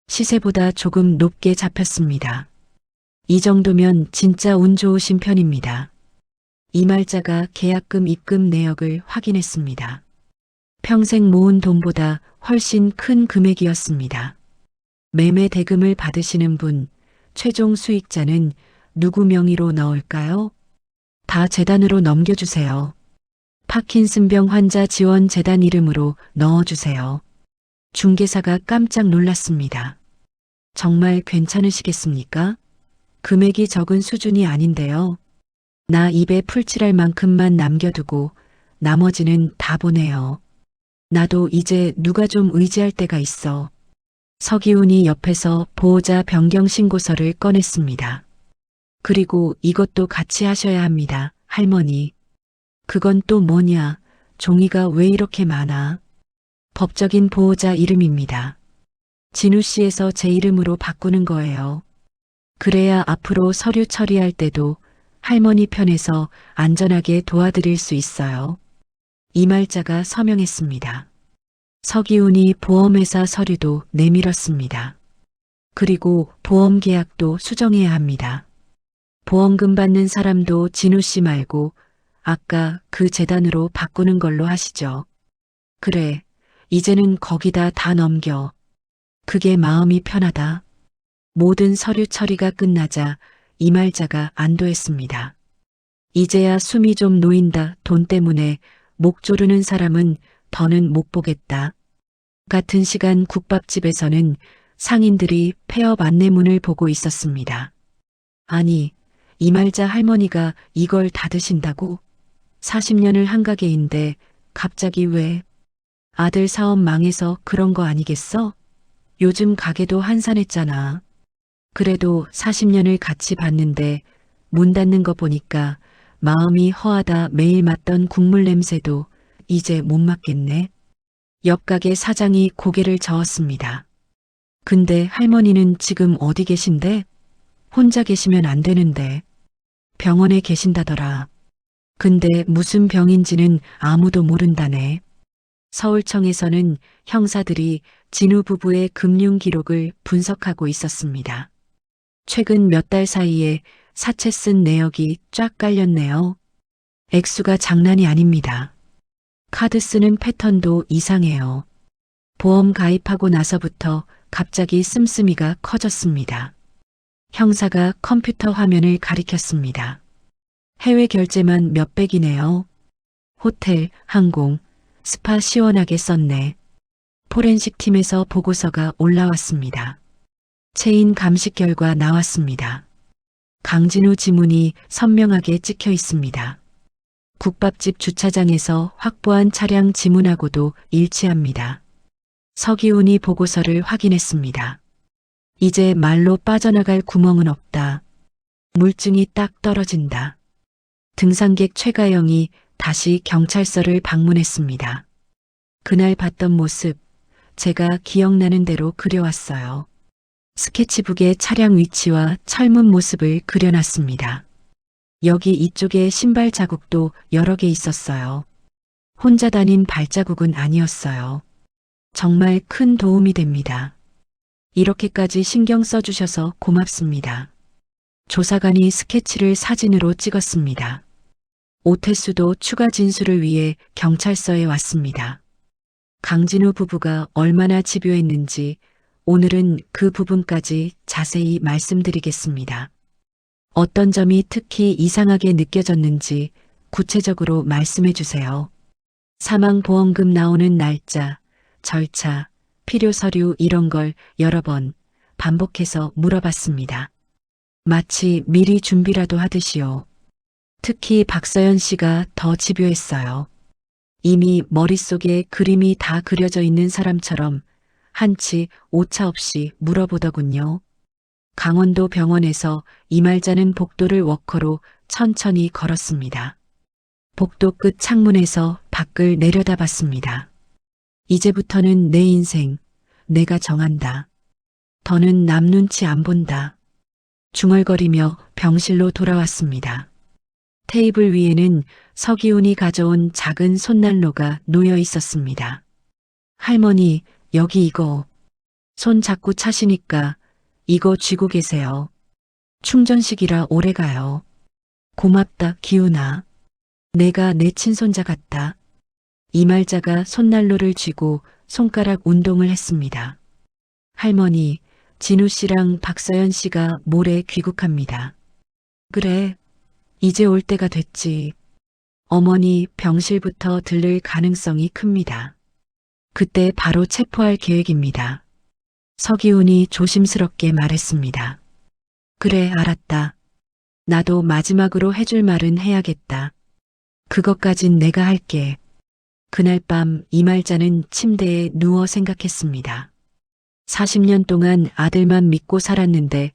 시세보다 조금 높게 잡혔습니다. 이 정도면 진짜 운 좋으신 편입니다. 이말자가 계약금 입금 내역을 확인했습니다. 평생 모은 돈보다 훨씬 큰 금액이었습니다. 매매 대금을 받으시는 분, 최종 수익자는 누구 명의로 넣을까요? 다 재단으로 넘겨주세요. 파킨슨병 환자 지원 재단 이름으로 넣어주세요. 중개사가 깜짝 놀랐습니다. 정말 괜찮으시겠습니까? 금액이 적은 수준이 아닌데요. 나 입에 풀칠할 만큼만 남겨두고 나머지는 다 보내요. 나도 이제 누가 좀 의지할 때가 있어. 서기훈이 옆에서 보호자 변경 신고서를 꺼냈습니다. 그리고 이것도 같이 하셔야 합니다, 할머니. 그건 또 뭐냐? 종이가 왜 이렇게 많아? 법적인 보호자 이름입니다. 진우 씨에서 제 이름으로 바꾸는 거예요. 그래야 앞으로 서류 처리할 때도 할머니 편에서 안전하게 도와드릴 수 있어요. 이말자가 서명했습니다. 서기훈이 보험회사 서류도 내밀었습니다. 그리고 보험 계약도 수정해야 합니다. 보험금 받는 사람도 진우 씨 말고 아까 그 재단으로 바꾸는 걸로 하시죠. 그래, 이제는 거기다 다 넘겨. 그게 마음이 편하다. 모든 서류 처리가 끝나자 이말자가 안도했습니다. 이제야 숨이 좀 놓인다. 돈 때문에 목 조르는 사람은 더는 못 보겠다. 같은 시간 국밥집에서는 상인들이 폐업 안내문을 보고 있었습니다. 아니, 이말자 할머니가 이걸 다 드신다고? 40년을 한가게인데 갑자기 왜? 아들 사업 망해서 그런 거 아니겠어? 요즘 가게도 한산했잖아. 그래도 40년을 같이 봤는데 문 닫는 거 보니까 마음이 허하다. 매일 맡던 국물 냄새도 이제 못 맡겠네. 옆 가게 사장이 고개를 저었습니다. 근데 할머니는 지금 어디 계신데? 혼자 계시면 안 되는데. 병원에 계신다더라. 근데 무슨 병인지는 아무도 모른다네. 서울청에서는 형사들이 진우 부부의 금융 기록을 분석하고 있었습니다. 최근 몇 달 사이에 사채 쓴 내역이 쫙 깔렸네요. 액수가 장난이 아닙니다. 카드 쓰는 패턴도 이상해요. 보험 가입하고 나서부터 갑자기 씀씀이가 커졌습니다. 형사가 컴퓨터 화면을 가리켰습니다. 해외 결제만 몇백이네요. 호텔, 항공, 스파 시원하게 썼네. 포렌식 팀에서 보고서가 올라왔습니다. 체인 감식 결과 나왔습니다. 강진우 지문이 선명하게 찍혀 있습니다. 국밥집 주차장에서 확보한 차량 지문하고도 일치합니다. 서기훈이 보고서를 확인했습니다. 이제 말로 빠져나갈 구멍은 없다. 물증이 딱 떨어진다. 등산객 최가영이 다시 경찰서를 방문했습니다. 그날 봤던 모습, 제가 기억나는 대로 그려왔어요. 스케치북에 차량 위치와 철문 모습을 그려놨습니다. 여기 이쪽에 신발 자국도 여러 개 있었어요. 혼자 다닌 발자국은 아니었어요. 정말 큰 도움이 됩니다. 이렇게까지 신경 써주셔서 고맙습니다. 조사관이 스케치를 사진으로 찍었습니다. 오태수도 추가 진술을 위해 경찰서에 왔습니다. 강진우 부부가 얼마나 집요했는지 오늘은 그 부분까지 자세히 말씀드리겠습니다. 어떤 점이 특히 이상하게 느껴졌는지 구체적으로 말씀해 주세요. 사망보험금 나오는 날짜, 절차, 필요 서류 이런 걸 여러 번 반복해서 물어봤습니다. 마치 미리 준비라도 하듯이요. 특히 박서연 씨가 더 집요했어요. 이미 머릿속에 그림이 다 그려져 있는 사람처럼 한치 오차 없이 물어보더군요. 강원도 병원에서 이말자는 복도를 워커로 천천히 걸었습니다. 복도 끝 창문에서 밖을 내려다봤습니다. 이제부터는 내 인생, 내가 정한다. 더는 남 눈치 안 본다. 중얼거리며 병실로 돌아왔습니다. 테이블 위에는 서기훈이 가져온 작은 손난로가 놓여 있었습니다. 할머니, 여기 이거. 손 자꾸 차시니까 이거 쥐고 계세요. 충전식이라 오래가요. 고맙다, 기훈아. 내가 내 친손자 같다. 이말자가 손난로를 쥐고 손가락 운동을 했습니다. 할머니, 진우 씨랑 박서연 씨가 모레 귀국합니다. 그래, 이제 올 때가 됐지. 어머니 병실부터 들를 가능성이 큽니다. 그때 바로 체포할 계획입니다. 서기훈이 조심스럽게 말했습니다. 그래, 알았다. 나도 마지막으로 해줄 말은 해야겠다. 그것까진 내가 할게. 그날 밤 이말자는 침대에 누워 생각했습니다. 40년 동안 아들만 믿고 살았는데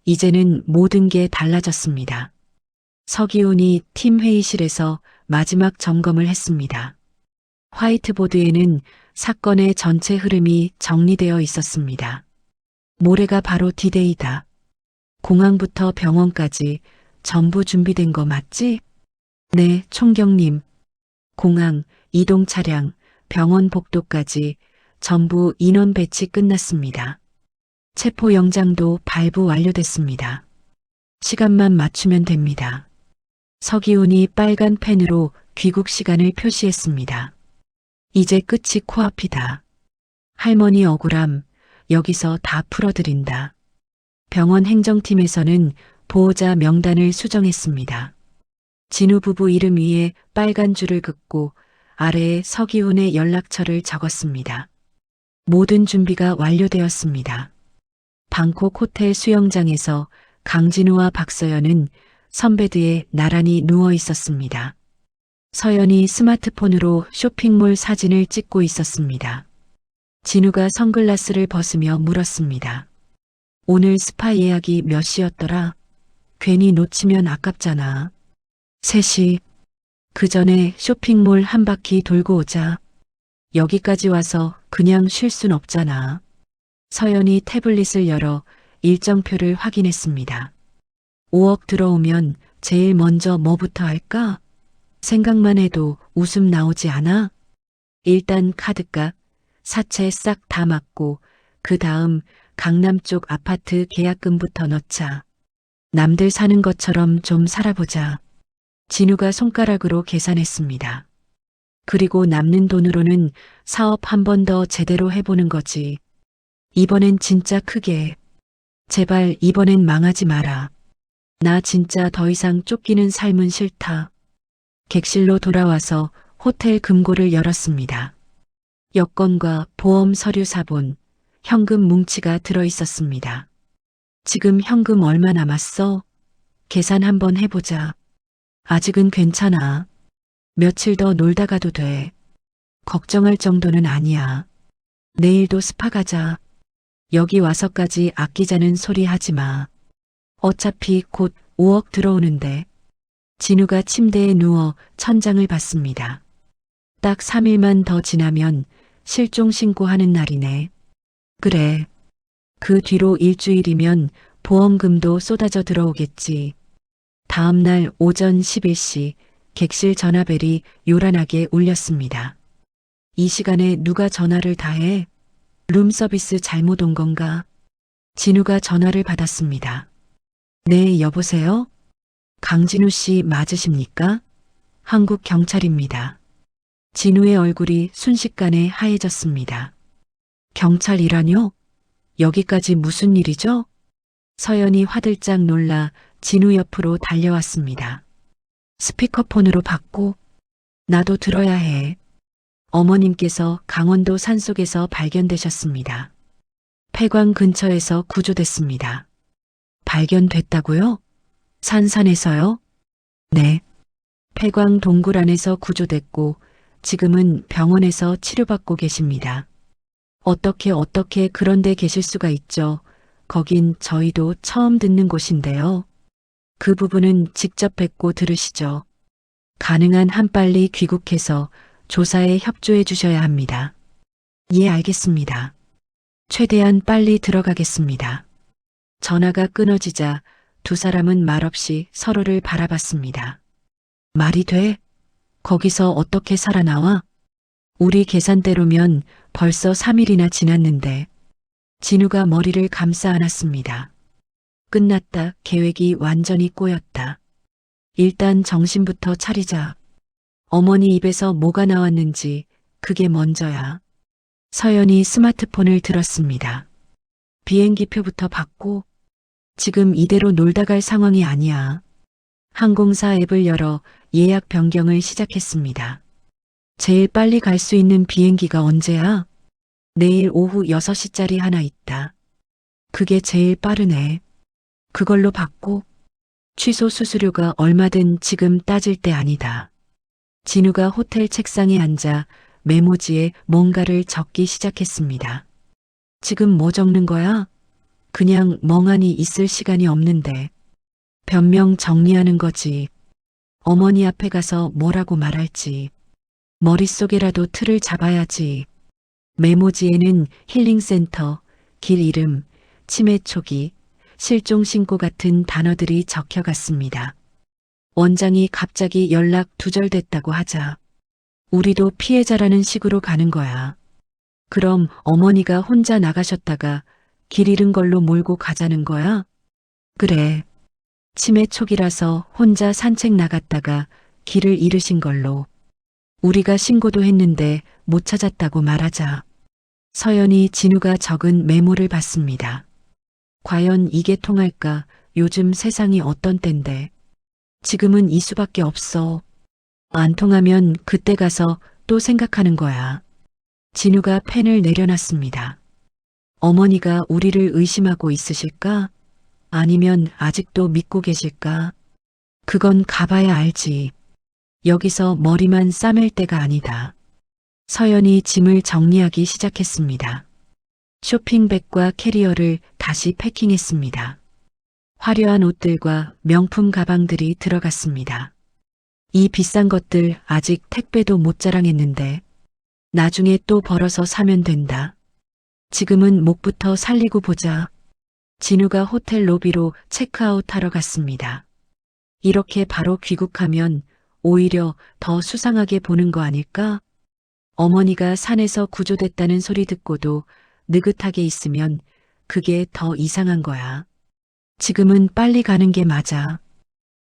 이제는 모든 게 달라졌습니다. 서기훈이 팀 회의실에서 마지막 점검을 했습니다. 화이트보드에는 사건의 전체 흐름이 정리되어 있었습니다. 모레가 바로 디데이다. 공항부터 병원까지 전부 준비된 거 맞지? 네, 총경님. 공항, 이동 차량, 병원 복도까지 전부 인원 배치 끝났습니다. 체포 영장도 발부 완료됐습니다. 시간만 맞추면 됩니다. 서기훈이 빨간 펜으로 귀국 시간을 표시했습니다. 이제 끝이 코앞이다. 할머니 억울함 여기서 다 풀어드린다. 병원 행정팀에서는 보호자 명단을 수정했습니다. 진우 부부 이름 위에 빨간 줄을 긋고 아래에 서기훈의 연락처를 적었습니다. 모든 준비가 완료되었습니다. 방콕 호텔 수영장에서 강진우와 박서연은 선베드에 나란히 누워 있었습니다. 서연이 스마트폰으로 쇼핑몰 사진을 찍고 있었습니다. 진우가 선글라스를 벗으며 물었습니다. 오늘 스파 예약이 몇 시였더라? 괜히 놓치면 아깝잖아. 3시. 그 전에 쇼핑몰 한 바퀴 돌고 오자. 여기까지 와서 그냥 쉴 순 없잖아. 서연이 태블릿을 열어 일정표를 확인했습니다. 5억 들어오면 제일 먼저 뭐부터 할까? 생각만 해도 웃음 나오지 않아? 일단 카드값, 사채 싹 다 맞고 그 다음 강남 쪽 아파트 계약금부터 넣자. 남들 사는 것처럼 좀 살아보자. 진우가 손가락으로 계산했습니다. 그리고 남는 돈으로는 사업 한 번 더 제대로 해보는 거지. 이번엔 진짜 크게. 제발 이번엔 망하지 마라. 나 진짜 더 이상 쫓기는 삶은 싫다. 객실로 돌아와서 호텔 금고를 열었습니다. 여권과 보험 서류 사본, 현금 뭉치가 들어 있었습니다. 지금 현금 얼마 남았어? 계산 한번 해보자. 아직은 괜찮아. 며칠 더 놀다 가도 돼. 걱정할 정도는 아니야. 내일도 스파 가자. 여기 와서까지 아끼자는 소리 하지 마. 어차피 곧 5억 들어오는데. 진우가 침대에 누워 천장을 봤습니다. 딱 3일만 더 지나면 실종 신고하는 날이네. 그래. 그 뒤로 일주일이면 보험금도 쏟아져 들어오겠지. 다음 날 오전 11시 객실 전화벨이 요란하게 울렸습니다. 이 시간에 누가 전화를 다 해? 룸서비스 잘못 온 건가? 진우가 전화를 받았습니다. 네, 여보세요? 강진우 씨 맞으십니까? 한국 경찰입니다. 진우의 얼굴이 순식간에 하얘졌습니다. 경찰이라뇨? 여기까지 무슨 일이죠? 서연이 화들짝 놀라 진우 옆으로 달려왔습니다. 스피커폰으로 받고 나도 들어야 해. 어머님께서 강원도 산속에서 발견되셨습니다. 폐광 근처에서 구조됐습니다. 발견됐다고요? 산산에서요? 네. 폐광 동굴 안에서 구조됐고 지금은 병원에서 치료받고 계십니다. 어떻게 그런 데 계실 수가 있죠. 거긴 저희도 처음 듣는 곳인데요. 그 부분은 직접 뵙고 들으시죠. 가능한 한 빨리 귀국해서 조사에 협조해 주셔야 합니다. 예, 알겠습니다. 최대한 빨리 들어가겠습니다. 전화가 끊어지자 두 사람은 말없이 서로를 바라봤습니다. 말이 돼? 거기서 어떻게 살아나와? 우리 계산대로면 벌써 3일이나 지났는데. 진우가 머리를 감싸 안았습니다. 끝났다. 계획이 완전히 꼬였다. 일단 정신부터 차리자. 어머니 입에서 뭐가 나왔는지 그게 먼저야. 서연이 스마트폰을 들었습니다. 비행기표부터 받고 지금 이대로 놀다 갈 상황이 아니야. 항공사 앱을 열어 예약 변경을 시작했습니다. 제일 빨리 갈 수 있는 비행기가 언제야? 내일 오후 6시짜리 하나 있다. 그게 제일 빠르네. 그걸로 받고 취소 수수료가 얼마든 지금 따질 때 아니다. 진우가 호텔 책상에 앉아 메모지에 뭔가를 적기 시작했습니다. 지금 뭐 적는 거야? 그냥 멍하니 있을 시간이 없는데. 변명 정리하는 거지. 어머니 앞에 가서 뭐라고 말할지. 머릿속에라도 틀을 잡아야지. 메모지에는 힐링센터, 길 이름, 치매 초기, 실종 신고 같은 단어들이 적혀갔습니다. 원장이 갑자기 연락 두절됐다고 하자. 우리도 피해자라는 식으로 가는 거야. 그럼 어머니가 혼자 나가셨다가 길 잃은 걸로 몰고 가자는 거야? 그래. 치매 초기라서 혼자 산책 나갔다가 길을 잃으신 걸로. 우리가 신고도 했는데 못 찾았다고 말하자. 서연이 진우가 적은 메모를 봤습니다. 과연 이게 통할까? 요즘 세상이 어떤 땐데. 지금은 이 수밖에 없어. 안 통하면 그때 가서 또 생각하는 거야. 진우가 펜을 내려놨습니다. 어머니가 우리를 의심하고 있으실까? 아니면 아직도 믿고 계실까? 그건 가봐야 알지. 여기서 머리만 싸맬 때가 아니다. 서연이 짐을 정리하기 시작했습니다. 쇼핑백과 캐리어를 다시 패킹했습니다. 화려한 옷들과 명품 가방들이 들어갔습니다. 이 비싼 것들 아직 택배도 못 자랑했는데 나중에 또 벌어서 사면 된다. 지금은 목부터 살리고 보자. 진우가 호텔 로비로 체크아웃하러 갔습니다. 이렇게 바로 귀국하면 오히려 더 수상하게 보는 거 아닐까? 어머니가 산에서 구조됐다는 소리 듣고도 느긋하게 있으면 그게 더 이상한 거야. 지금은 빨리 가는 게 맞아.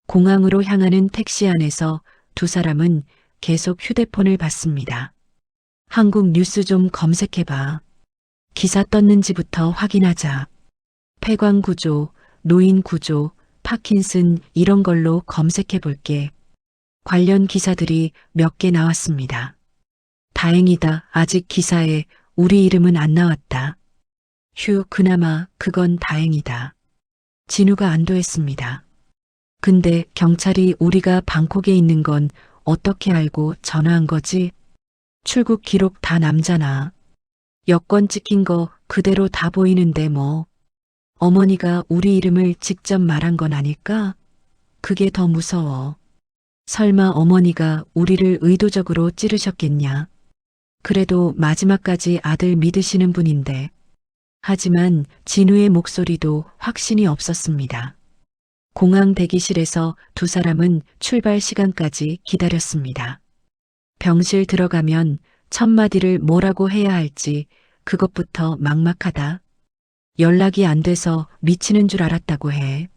공항으로 향하는 택시 안에서 두 사람은 계속 휴대폰을 봤습니다. 한국 뉴스 좀 검색해봐. 기사 떴는지부터 확인하자. 폐광 구조, 노인 구조, 파킨슨 이런 걸로 검색해 볼게. 관련 기사들이 몇 개 나왔습니다. 다행이다. 아직 기사에 우리 이름은 안 나왔다. 휴, 그나마 그건 다행이다. 진우가 안도했습니다. 근데 경찰이 우리가 방콕에 있는 건 어떻게 알고 전화한 거지? 출국 기록 다 남잖아. 여권 찍힌 거 그대로 다 보이는데 뭐. 어머니가 우리 이름을 직접 말한 건 아닐까? 그게 더 무서워. 설마 어머니가 우리를 의도적으로 찌르셨겠냐. 그래도 마지막까지 아들 믿으시는 분인데. 하지만 진우의 목소리도 확신이 없었습니다. 공항 대기실에서 두 사람은 출발 시간까지 기다렸습니다. 병실 들어가면 첫 마디를 뭐라고 해야 할지 그것부터 막막하다. 연락이 안 돼서 미치는 줄 알았다고 해.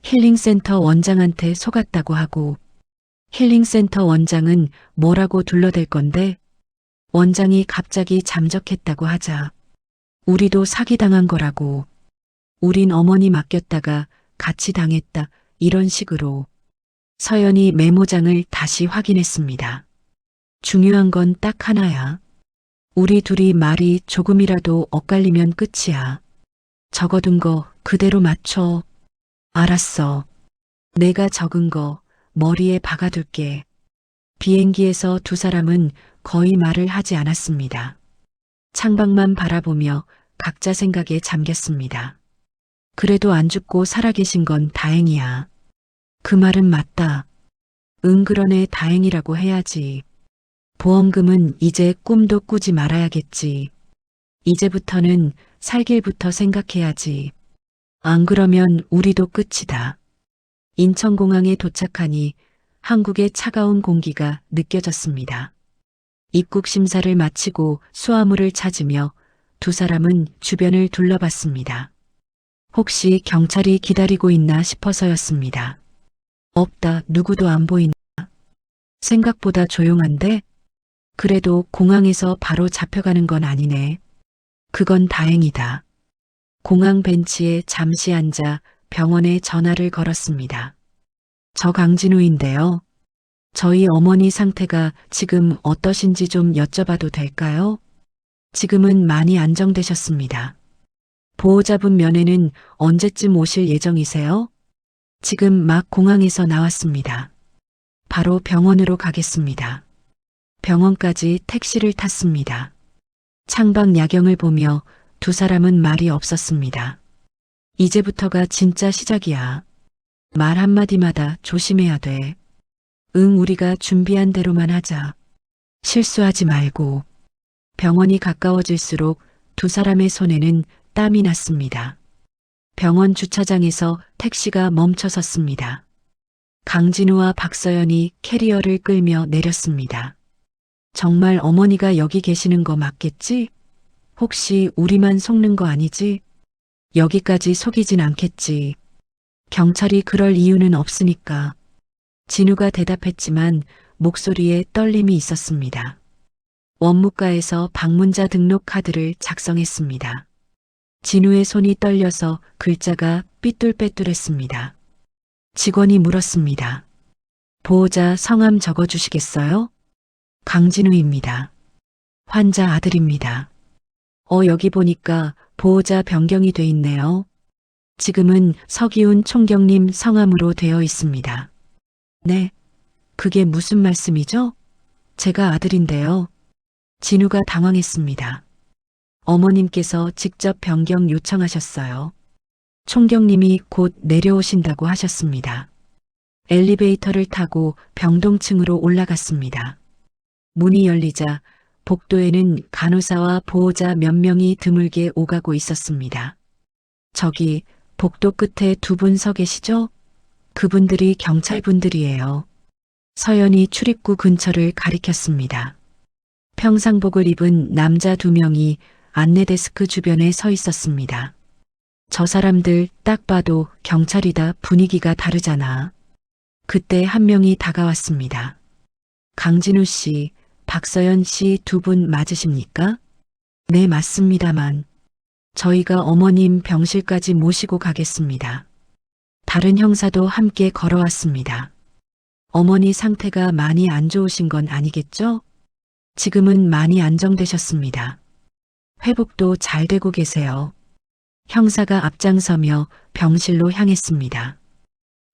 힐링센터 원장한테 속았다고 하고. 힐링센터 원장은 뭐라고 둘러댈 건데? 원장이 갑자기 잠적했다고 하자. 우리도 사기당한 거라고. 우린 어머니 맡겼다가 같이 당했다. 이런 식으로. 서연이 메모장을 다시 확인했습니다. 중요한 건 딱 하나야. 우리 둘이 말이 조금이라도 엇갈리면 끝이야. 적어둔 거 그대로 맞춰. 알았어. 내가 적은 거 머리에 박아둘게. 비행기에서 두 사람은 거의 말을 하지 않았습니다. 창밖만 바라보며 각자 생각에 잠겼습니다. 그래도 안 죽고 살아계신 건 다행이야. 그 말은 맞다. 응, 그러네, 다행이라고 해야지. 보험금은 이제 꿈도 꾸지 말아야겠지. 이제부터는 살 길부터 생각해야지. 안 그러면 우리도 끝이다. 인천공항에 도착하니 한국의 차가운 공기가 느껴졌습니다. 입국 심사를 마치고 수화물을 찾으며 두 사람은 주변을 둘러봤습니다. 혹시 경찰이 기다리고 있나 싶어서였습니다. 없다, 누구도 안 보인다. 생각보다 조용한데? 그래도 공항에서 바로 잡혀가는 건 아니네. 그건 다행이다. 공항 벤치에 잠시 앉아 병원에 전화를 걸었습니다. 저 강진우인데요. 저희 어머니 상태가 지금 어떠신지 좀 여쭤봐도 될까요? 지금은 많이 안정되셨습니다. 보호자분 면회는 언제쯤 오실 예정이세요? 지금 막 공항에서 나왔습니다. 바로 병원으로 가겠습니다. 병원까지 택시를 탔습니다. 창밖 야경을 보며 두 사람은 말이 없었습니다. 이제부터가 진짜 시작이야. 말 한마디마다 조심해야 돼. 응, 우리가 준비한 대로만 하자. 실수하지 말고. 병원이 가까워질수록 두 사람의 손에는 땀이 났습니다. 병원 주차장에서 택시가 멈춰 섰습니다. 강진우와 박서연이 캐리어를 끌며 내렸습니다. 정말 어머니가 여기 계시는 거 맞겠지? 혹시 우리만 속는 거 아니지? 여기까지 속이진 않겠지. 경찰이 그럴 이유는 없으니까. 진우가 대답했지만 목소리에 떨림이 있었습니다. 원무과에서 방문자 등록 카드를 작성했습니다. 진우의 손이 떨려서 글자가 삐뚤빼뚤했습니다. 직원이 물었습니다. 보호자 성함 적어주시겠어요? 강진우입니다. 환자 아들입니다. 여기 보니까 보호자 변경이 돼 있네요. 지금은 서기훈 총경님 성함으로 되어 있습니다. 네, 그게 무슨 말씀이죠? 제가 아들인데요. 진우가 당황했습니다. 어머님께서 직접 변경 요청하셨어요. 총경님이 곧 내려오신다고 하셨습니다. 엘리베이터를 타고 병동층으로 올라갔습니다. 문이 열리자 복도에는 간호사와 보호자 몇 명이 드물게 오가고 있었습니다. 저기 복도 끝에 두 분 서 계시죠? 그분들이 경찰분들이에요. 서연이 출입구 근처를 가리켰습니다. 평상복을 입은 남자 두 명이 안내데스크 주변에 서 있었습니다. 저 사람들 딱 봐도 경찰이다. 분위기가 다르잖아. 그때 한 명이 다가왔습니다. 강진우 씨, 박서연 씨 두 분 맞으십니까? 네, 맞습니다만. 저희가 어머님 병실까지 모시고 가겠습니다. 다른 형사도 함께 걸어왔습니다. 어머니 상태가 많이 안 좋으신 건 아니겠죠? 지금은 많이 안정되셨습니다. 회복도 잘 되고 계세요. 형사가 앞장서며 병실로 향했습니다.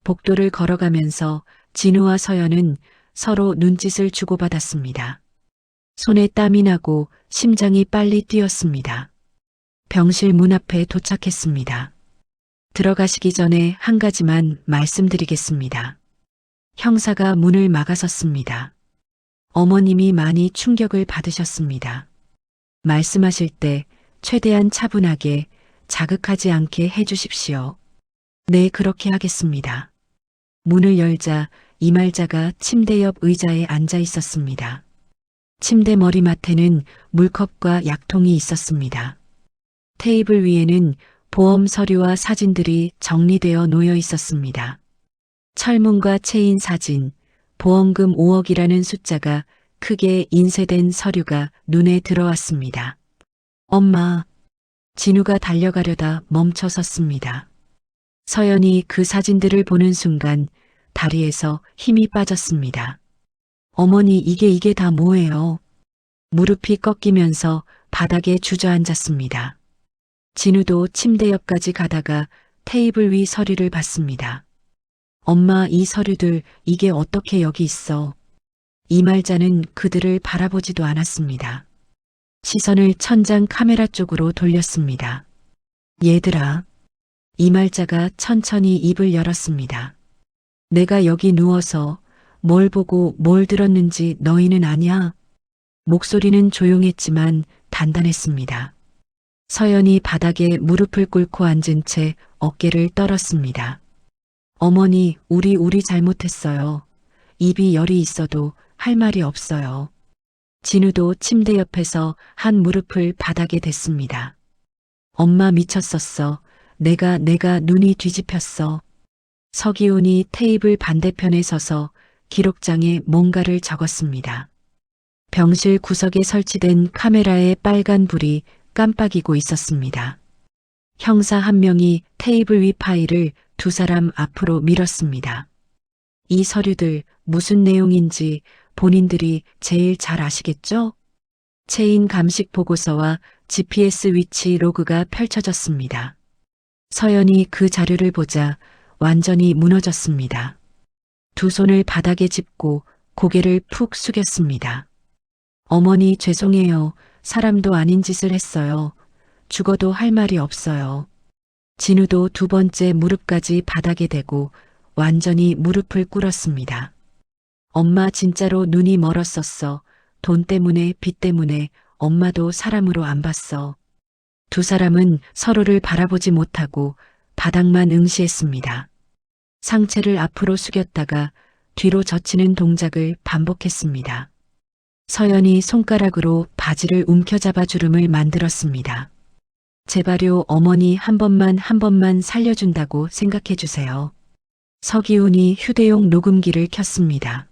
복도를 걸어가면서 진우와 서연은 서로 눈짓을 주고받았습니다. 손에 땀이 나고 심장이 빨리 뛰었습니다. 병실 문 앞에 도착했습니다. 들어가시기 전에 한 가지만 말씀드리겠습니다. 형사가 문을 막아섰습니다. 어머님이 많이 충격을 받으셨습니다. 말씀하실 때 최대한 차분하게 자극하지 않게 해주십시오. 네, 그렇게 하겠습니다. 문을 열자 이말자가 침대 옆 의자에 앉아 있었습니다. 침대 머리맡에는 물컵과 약통이 있었습니다. 테이블 위에는 보험 서류와 사진들이 정리되어 놓여 있었습니다. 철문과 체인 사진, 보험금 5억이라는 숫자가 크게 인쇄된 서류가 눈에 들어왔습니다. 엄마, 진우가 달려가려다 멈춰 섰습니다. 서연이 그 사진들을 보는 순간 다리에서 힘이 빠졌습니다. 어머니, 이게 다 뭐예요? 무릎이 꺾이면서 바닥에 주저앉았습니다. 진우도 침대 옆까지 가다가 테이블 위 서류를 봤습니다. 엄마, 이 서류들 이게 어떻게 여기 있어? 이말자는 그들을 바라보지도 않았습니다. 시선을 천장 카메라 쪽으로 돌렸습니다. 얘들아. 이말자가 천천히 입을 열었습니다. 내가 여기 누워서 뭘 보고 뭘 들었는지 너희는 아냐? 목소리는 조용했지만 단단했습니다. 서연이 바닥에 무릎을 꿇고 앉은 채 어깨를 떨었습니다. 어머니, 우리 잘못했어요. 입이 열이 있어도 할 말이 없어요. 진우도 침대 옆에서 한 무릎을 바닥에 댔습니다. 엄마, 미쳤었어. 내가 눈이 뒤집혔어. 서기훈이 테이블 반대편에 서서 기록장에 뭔가를 적었습니다. 병실 구석에 설치된 카메라의 빨간 불이 깜빡이고 있었습니다. 형사 한 명이 테이블 위 파일을 두 사람 앞으로 밀었습니다. 이 서류들 무슨 내용인지 본인들이 제일 잘 아시겠죠? 체인 감식 보고서와 GPS 위치 로그가 펼쳐졌습니다. 서연이 그 자료를 보자 완전히 무너졌습니다. 두 손을 바닥에 짚고 고개를 푹 숙였습니다. 어머니, 죄송해요. 사람도 아닌 짓을 했어요. 죽어도 할 말이 없어요. 진우도 두 번째 무릎까지 바닥에 대고 완전히 무릎을 꿇었습니다. 엄마, 진짜로 눈이 멀었었어. 돈 때문에, 빚 때문에 엄마도 사람으로 안 봤어. 두 사람은 서로를 바라보지 못하고 바닥만 응시했습니다. 상체를 앞으로 숙였다가 뒤로 젖히는 동작을 반복했습니다. 서연이 손가락으로 바지를 움켜잡아 주름을 만들었습니다. 제발요, 어머니, 한 번만 살려준다고 생각해 주세요. 서기훈이 휴대용 녹음기를 켰습니다.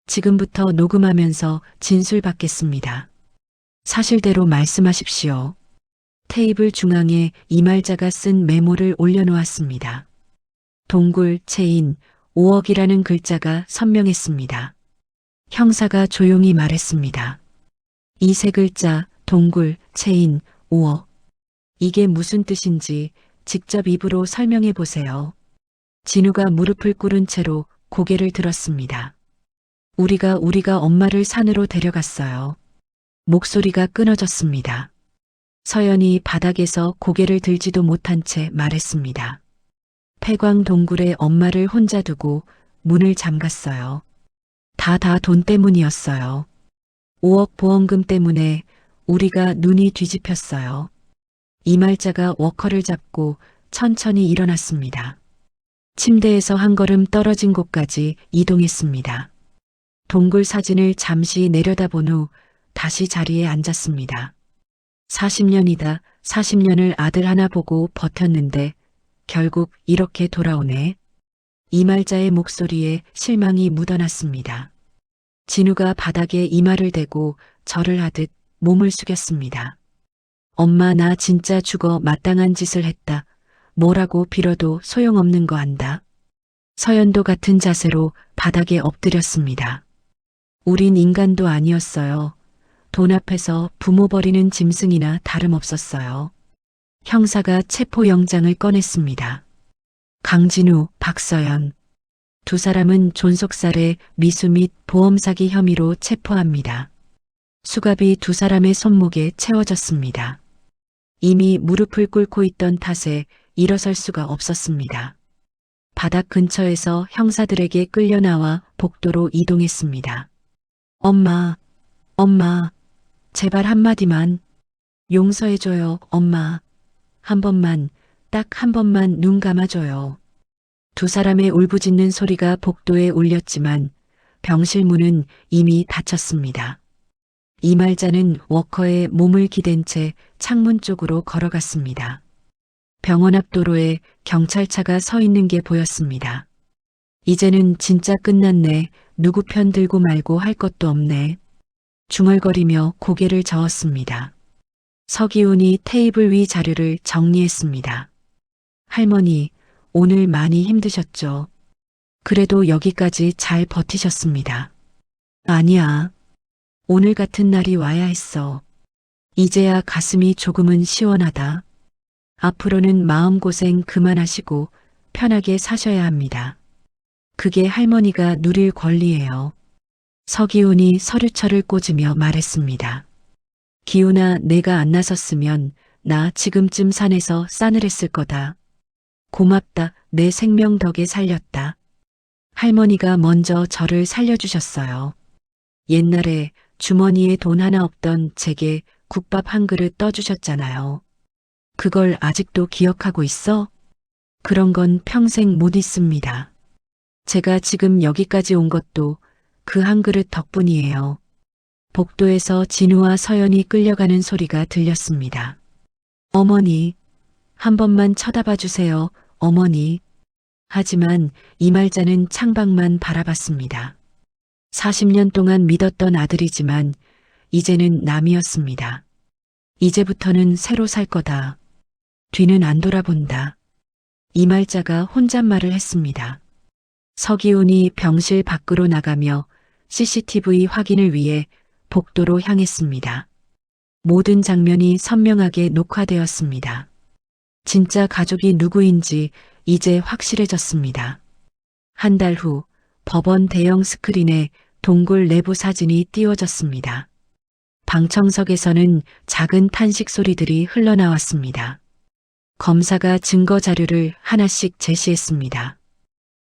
지금부터 녹음하면서 진술 받겠습니다. 사실대로 말씀하십시오. 테이블 중앙에 이말자가 쓴 메모를 올려놓았습니다. 동굴, 체인, 5억이라는 글자가 선명했습니다. 형사가 조용히 말했습니다. 이 세 글자, 동굴, 체인, 5억. 이게 무슨 뜻인지 직접 입으로 설명해 보세요. 진우가 무릎을 꿇은 채로 고개를 들었습니다. 우리가 엄마를 산으로 데려갔어요. 목소리가 끊어졌습니다. 서연이 바닥에서 고개를 들지도 못한 채 말했습니다. 폐광 동굴에 엄마를 혼자 두고 문을 잠갔어요. 다 돈 때문이었어요. 5억 보험금 때문에 우리가 눈이 뒤집혔어요. 이말자가 워커를 잡고 천천히 일어났습니다. 침대에서 한 걸음 떨어진 곳까지 이동했습니다. 동굴 사진을 잠시 내려다본 후 다시 자리에 앉았습니다. 40년이다. 40년을 아들 하나 보고 버텼는데 결국 이렇게 돌아오네. 이말자의 목소리에 실망이 묻어났습니다. 진우가 바닥에 이마를 대고 절을 하듯 몸을 숙였습니다. 엄마, 나 진짜 죽어 마땅한 짓을 했다. 뭐라고 빌어도 소용없는 거 안다. 서연도 같은 자세로 바닥에 엎드렸습니다. 우린 인간도 아니었어요. 돈 앞에서 부모 버리는 짐승이나 다름없었어요. 형사가 체포영장을 꺼냈습니다. 강진우, 박서연. 두 사람은 존속살해, 미수 및 보험 사기 혐의로 체포합니다. 수갑이 두 사람의 손목에 채워졌습니다. 이미 무릎을 꿇고 있던 탓에 일어설 수가 없었습니다. 바닥 근처에서 형사들에게 끌려나와 복도로 이동했습니다. 엄마, 엄마, 제발 한마디만 용서해줘요, 엄마. 한 번만, 딱 한 번만 눈 감아줘요. 두 사람의 울부짖는 소리가 복도에 울렸지만 병실 문은 이미 닫혔습니다. 이말자는 워커의 몸을 기댄 채 창문 쪽으로 걸어갔습니다. 병원 앞 도로에 경찰차가 서 있는 게 보였습니다. 이제는 진짜 끝났네. 누구 편 들고 말고 할 것도 없네. 중얼거리며 고개를 저었습니다. 서기훈이 테이블 위 자료를 정리했습니다. 할머니, 오늘 많이 힘드셨죠? 그래도 여기까지 잘 버티셨습니다. 아니야. 오늘 같은 날이 와야 했어. 이제야 가슴이 조금은 시원하다. 앞으로는 마음고생 그만하시고 편하게 사셔야 합니다. 그게 할머니가 누릴 권리예요. 서기훈이 서류철을 꽂으며 말했습니다. 기훈아, 내가 안 나섰으면 나 지금쯤 산에서 싸늘했을 거다. 고맙다. 내 생명 덕에 살렸다. 할머니가 먼저 저를 살려주셨어요. 옛날에 주머니에 돈 하나 없던 제게 국밥 한 그릇 떠주셨잖아요. 그걸 아직도 기억하고 있어? 그런 건 평생 못 잊습니다. 제가 지금 여기까지 온 것도 그 한 그릇 덕분이에요. 복도에서 진우와 서연이 끌려가는 소리가 들렸습니다. 어머니, 한 번만 쳐다봐 주세요, 어머니. 하지만 이말자는 창밖만 바라봤습니다. 40년 동안 믿었던 아들이지만 이제는 남이었습니다. 이제부터는 새로 살 거다. 뒤는 안 돌아본다. 이말자가 혼잣말을 했습니다. 서기훈이 병실 밖으로 나가며 CCTV 확인을 위해 복도로 향했습니다. 모든 장면이 선명하게 녹화되었습니다. 진짜 가족이 누구인지 이제 확실해졌습니다. 한 달 후 법원 대형 스크린에 동굴 내부 사진이 띄워졌습니다. 방청석에서는 작은 탄식 소리들이 흘러나왔습니다. 검사가 증거 자료를 하나씩 제시했습니다.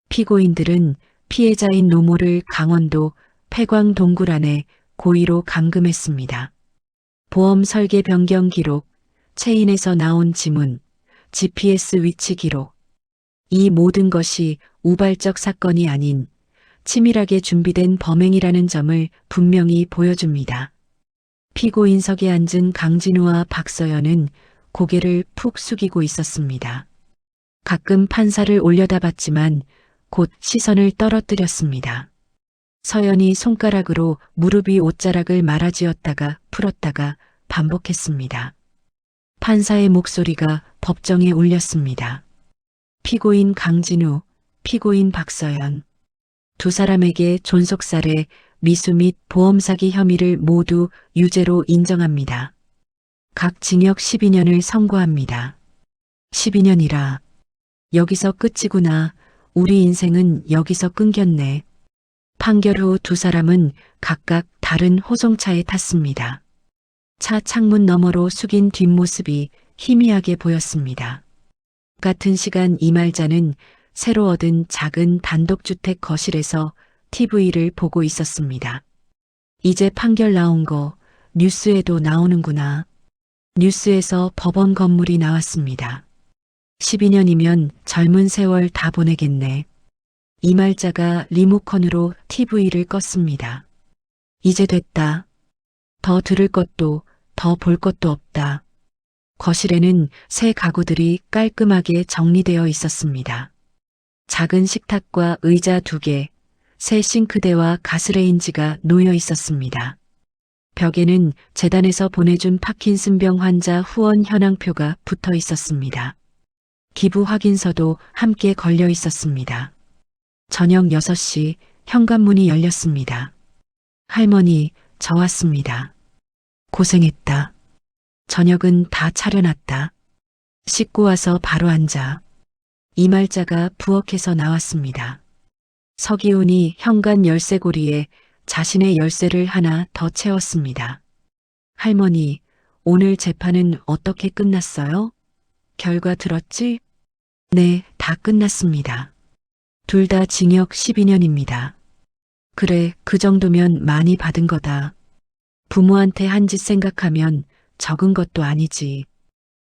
피고인들은 피해자인 노모를 강원도 폐광 동굴 안에 고의로 감금했습니다. 보험 설계 변경 기록, 체인에서 나온 지문, GPS 위치 기록. 이 모든 것이 우발적 사건이 아닌 치밀하게 준비된 범행이라는 점을 분명히 보여줍니다. 피고인석에 앉은 강진우와 박서연은 고개를 푹 숙이고 있었습니다. 가끔 판사를 올려다봤지만 곧 시선을 떨어뜨렸습니다. 서연이 손가락으로 무릎 위 옷자락을 말아쥐었다가 풀었다가 반복했습니다. 판사의 목소리가 법정에 울렸습니다. 피고인 강진우, 피고인 박서연. 두 사람에게 존속살해, 미수 및 보험 사기 혐의를 모두 유죄로 인정합니다. 각 징역 12년을 선고합니다. 12년이라. 여기서 끝이구나. 우리 인생은 여기서 끊겼네. 판결 후 두 사람은 각각 다른 호송차에 탔습니다. 차 창문 너머로 숙인 뒷모습이 희미하게 보였습니다. 같은 시간 이말자는 새로 얻은 작은 단독주택 거실에서 TV를 보고 있었습니다. 이제 판결 나온 거 뉴스에도 나오는구나. 뉴스에서 법원 건물이 나왔습니다. 12년이면 젊은 세월 다 보내겠네. 이말자가 리모컨으로 TV를 껐습니다. 이제 됐다. 더 들을 것도 더 볼 것도 없다. 거실에는 새 가구들이 깔끔하게 정리되어 있었습니다. 작은 식탁과 의자 2개, 새 싱크대와 가스레인지가 놓여 있었습니다. 벽에는 재단에서 보내준 파킨슨병 환자 후원 현황표가 붙어 있었습니다. 기부 확인서도 함께 걸려 있었습니다. 저녁 6시 현관문이 열렸습니다. 할머니, 저 왔습니다. 고생했다. 저녁은 다 차려놨다. 씻고 와서 바로 앉아. 이말자가 부엌에서 나왔습니다. 서기훈이 현관 열쇠고리에 자신의 열쇠를 하나 더 채웠습니다. 할머니, 오늘 재판은 어떻게 끝났어요? 결과 들었지? 네, 다 끝났습니다. 둘 다 징역 12년입니다. 그래, 그 정도면 많이 받은 거다. 부모한테 한 짓 생각하면 적은 것도 아니지.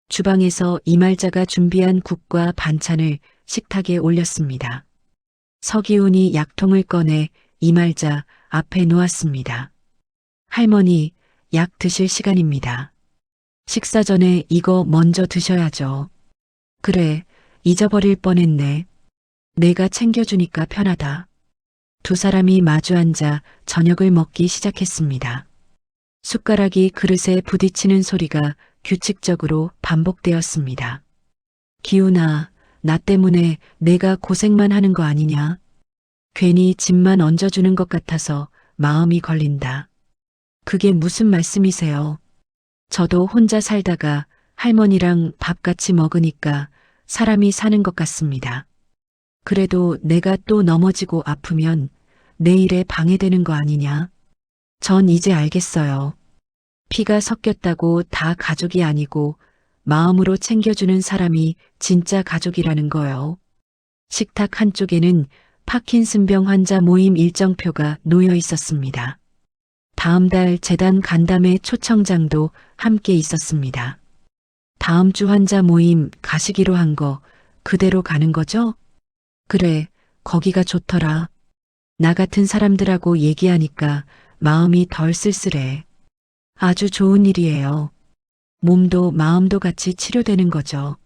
주방에서 이말자가 준비한 국과 반찬을 식탁에 올렸습니다. 서기훈이 약통을 꺼내 이말자 앞에 놓았습니다. 할머니, 약 드실 시간입니다. 식사 전에 이거 먼저 드셔야죠. 그래, 잊어버릴 뻔했네. 내가 챙겨주니까 편하다. 두 사람이 마주 앉아 저녁을 먹기 시작했습니다. 숟가락이 그릇에 부딪히는 소리가 규칙적으로 반복되었습니다. 기훈아, 나 때문에 내가 고생만 하는 거 아니냐? 괜히 짐만 얹어주는 것 같아서 마음이 걸린다. 그게 무슨 말씀이세요? 저도 혼자 살다가 할머니랑 밥 같이 먹으니까 사람이 사는 것 같습니다. 그래도 내가 또 넘어지고 아프면 내 일에 방해되는 거 아니냐? 전 이제 알겠어요. 피가 섞였다고 다 가족이 아니고 마음으로 챙겨주는 사람이 진짜 가족이라는 거요. 식탁 한쪽에는 파킨슨병 환자 모임 일정표가 놓여 있었습니다. 다음 달 재단 간담회 초청장도 함께 있었습니다. 다음 주 환자 모임 가시기로 한 거 그대로 가는 거죠? 그래, 거기가 좋더라. 나 같은 사람들하고 얘기하니까 마음이 덜 쓸쓸해. 아주 좋은 일이에요. 몸도 마음도 같이 치료되는 거죠.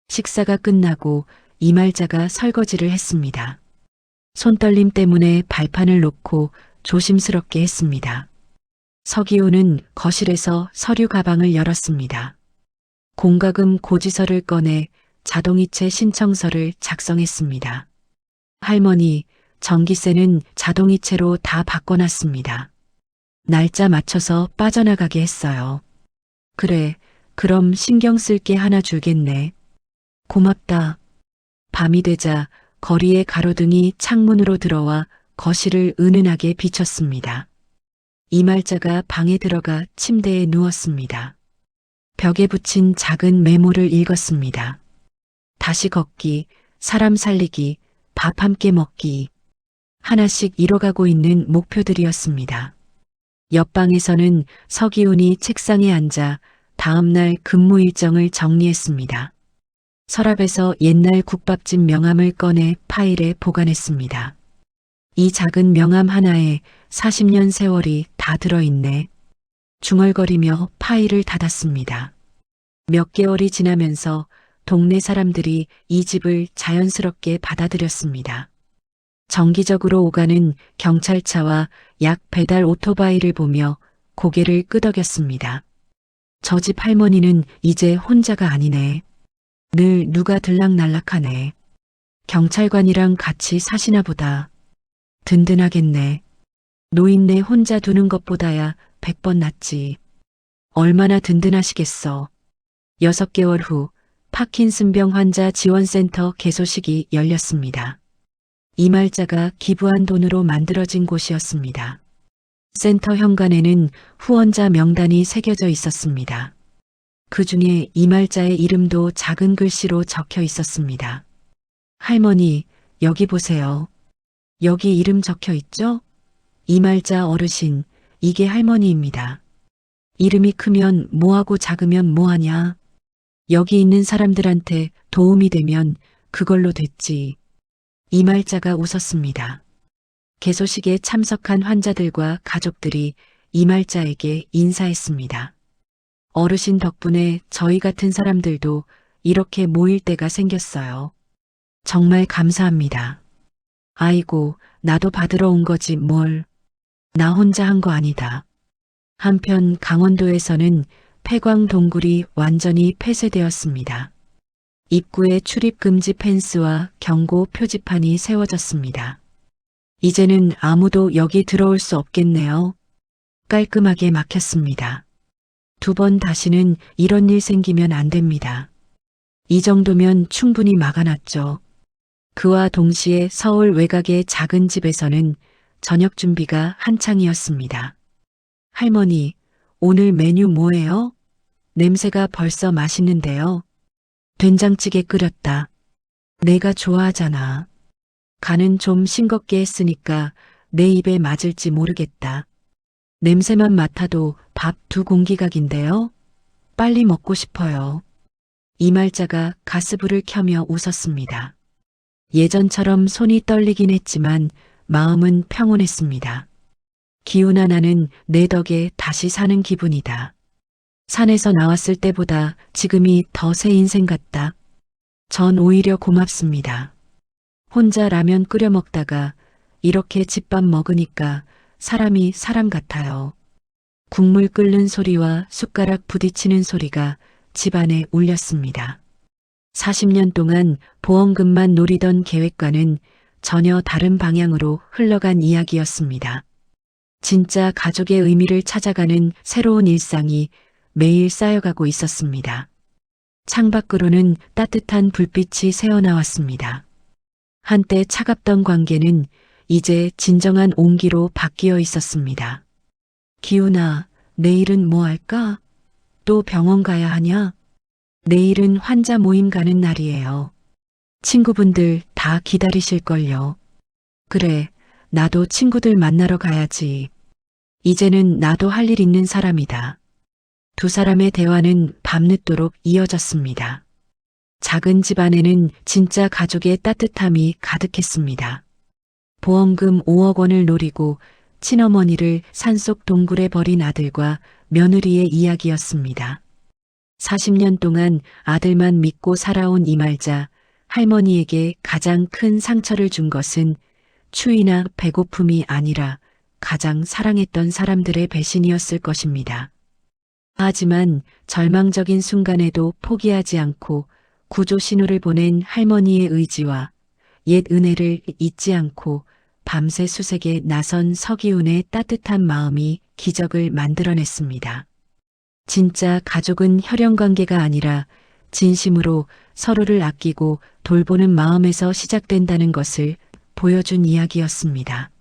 식사가 끝나고 이말자가 설거지를 했습니다. 손떨림 때문에 발판을 놓고 조심스럽게 했습니다. 서기호는 거실에서 서류 가방을 열었습니다. 공과금 고지서를 꺼내 자동이체 신청서를 작성했습니다. 할머니, 전기세는 자동이체로 다 바꿔놨습니다. 날짜 맞춰서 빠져나가게 했어요. 그래, 그럼 신경 쓸 게 하나 줄겠네. 고맙다. 밤이 되자 거리의 가로등이 창문으로 들어와 거실을 은은하게 비췄습니다. 이말자가 방에 들어가 침대에 누웠습니다. 벽에 붙인 작은 메모를 읽었습니다. 다시 걷기, 사람 살리기, 밥 함께 먹기. 하나씩 이뤄가고 있는 목표들이었습니다. 옆방에서는 서기훈이 책상에 앉아 다음날 근무 일정을 정리했습니다. 서랍에서 옛날 국밥집 명함을 꺼내 파일에 보관했습니다. 이 작은 명함 하나에 40년 세월이 다 들어있네. 중얼거리며 파일을 닫았습니다. 몇 개월이 지나면서 동네 사람들이 이 집을 자연스럽게 받아들였습니다. 정기적으로 오가는 경찰차와 약 배달 오토바이를 보며 고개를 끄덕였습니다. 저 집 할머니는 이제 혼자가 아니네. 늘 누가 들락날락하네. 경찰관이랑 같이 사시나 보다. 든든하겠네. 노인네 혼자 두는 것보다야 100번 낫지. 얼마나 든든하시겠어. 6개월 후 파킨슨병 환자 지원센터 개소식이 열렸습니다. 이말자가 기부한 돈으로 만들어진 곳이었습니다. 센터 현관에는 후원자 명단이 새겨져 있었습니다. 그 중에 이말자의 이름도 작은 글씨로 적혀 있었습니다. 할머니, 여기 보세요. 여기 이름 적혀 있죠? 이말자 어르신, 이게 할머니입니다. 이름이 크면 뭐하고 작으면 뭐하냐? 여기 있는 사람들한테 도움이 되면 그걸로 됐지. 이말자가 웃었습니다. 개소식에 참석한 환자들과 가족들이 이말자에게 인사했습니다. 어르신 덕분에 저희 같은 사람들도 이렇게 모일 때가 생겼어요. 정말 감사합니다. 아이고, 나도 받으러 온 거지 뭘. 나 혼자 한 거 아니다. 한편 강원도에서는 폐광 동굴이 완전히 폐쇄되었습니다. 입구에 출입 금지 펜스와 경고 표지판이 세워졌습니다. 이제는 아무도 여기 들어올 수 없겠네요. 깔끔하게 막혔습니다. 2번 다시는 이런 일 생기면 안 됩니다. 이 정도면 충분히 막아놨죠. 그와 동시에 서울 외곽의 작은 집에서는 저녁 준비가 한창이었습니다. 할머니, 오늘 메뉴 뭐예요? 냄새가 벌써 맛있는데요. 된장찌개 끓였다. 내가 좋아하잖아. 간은 좀 싱겁게 했으니까 내 입에 맞을지 모르겠다. 냄새만 맡아도 밥 2공기각인데요. 빨리 먹고 싶어요. 이말자가 가스불을 켜며 웃었습니다. 예전처럼 손이 떨리긴 했지만 마음은 평온했습니다. 기훈아, 나는 내 덕에 다시 사는 기분이다. 산에서 나왔을 때보다 지금이 더 새 인생 같다. 전 오히려 고맙습니다. 혼자 라면 끓여 먹다가 이렇게 집밥 먹으니까 사람이 사람 같아요. 국물 끓는 소리와 숟가락 부딪히는 소리가 집안에 울렸습니다. 40년 동안 보험금만 노리던 계획과는 전혀 다른 방향으로 흘러간 이야기였습니다. 진짜 가족의 의미를 찾아가는 새로운 일상이 매일 쌓여가고 있었습니다. 창밖으로는 따뜻한 불빛이 새어나왔습니다. 한때 차갑던 관계는 이제 진정한 온기로 바뀌어 있었습니다. 기훈아, 내일은 뭐 할까? 또 병원 가야 하냐? 내일은 환자 모임 가는 날이에요. 친구분들 다 기다리실걸요. 그래, 나도 친구들 만나러 가야지. 이제는 나도 할 일 있는 사람이다. 두 사람의 대화는 밤늦도록 이어졌습니다. 작은 집안에는 진짜 가족의 따뜻함이 가득했습니다. 보험금 5억 원을 노리고 친어머니를 산속 동굴에 버린 아들과 며느리의 이야기였습니다. 40년 동안 아들만 믿고 살아온 이말자, 할머니에게 가장 큰 상처를 준 것은 추위나 배고픔이 아니라 가장 사랑했던 사람들의 배신이었을 것입니다. 하지만 절망적인 순간에도 포기하지 않고 구조 신호를 보낸 할머니의 의지와 옛 은혜를 잊지 않고 밤새 수색에 나선 서기훈의 따뜻한 마음이 기적을 만들어냈습니다. 진짜 가족은 혈연관계가 아니라 진심으로 서로를 아끼고 돌보는 마음에서 시작된다는 것을 보여준 이야기였습니다.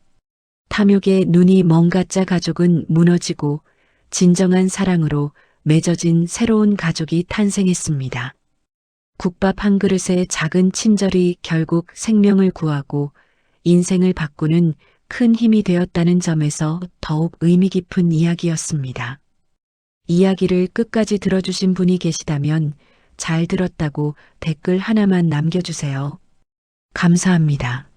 탐욕에 눈이 먼 가짜 가족은 무너지고 진정한 사랑으로 맺어진 새로운 가족이 탄생했습니다. 국밥 한 그릇의 작은 친절이 결국 생명을 구하고 인생을 바꾸는 큰 힘이 되었다는 점에서 더욱 의미 깊은 이야기였습니다. 이야기를 끝까지 들어주신 분이 계시다면 잘 들었다고 댓글 하나만 남겨주세요. 감사합니다.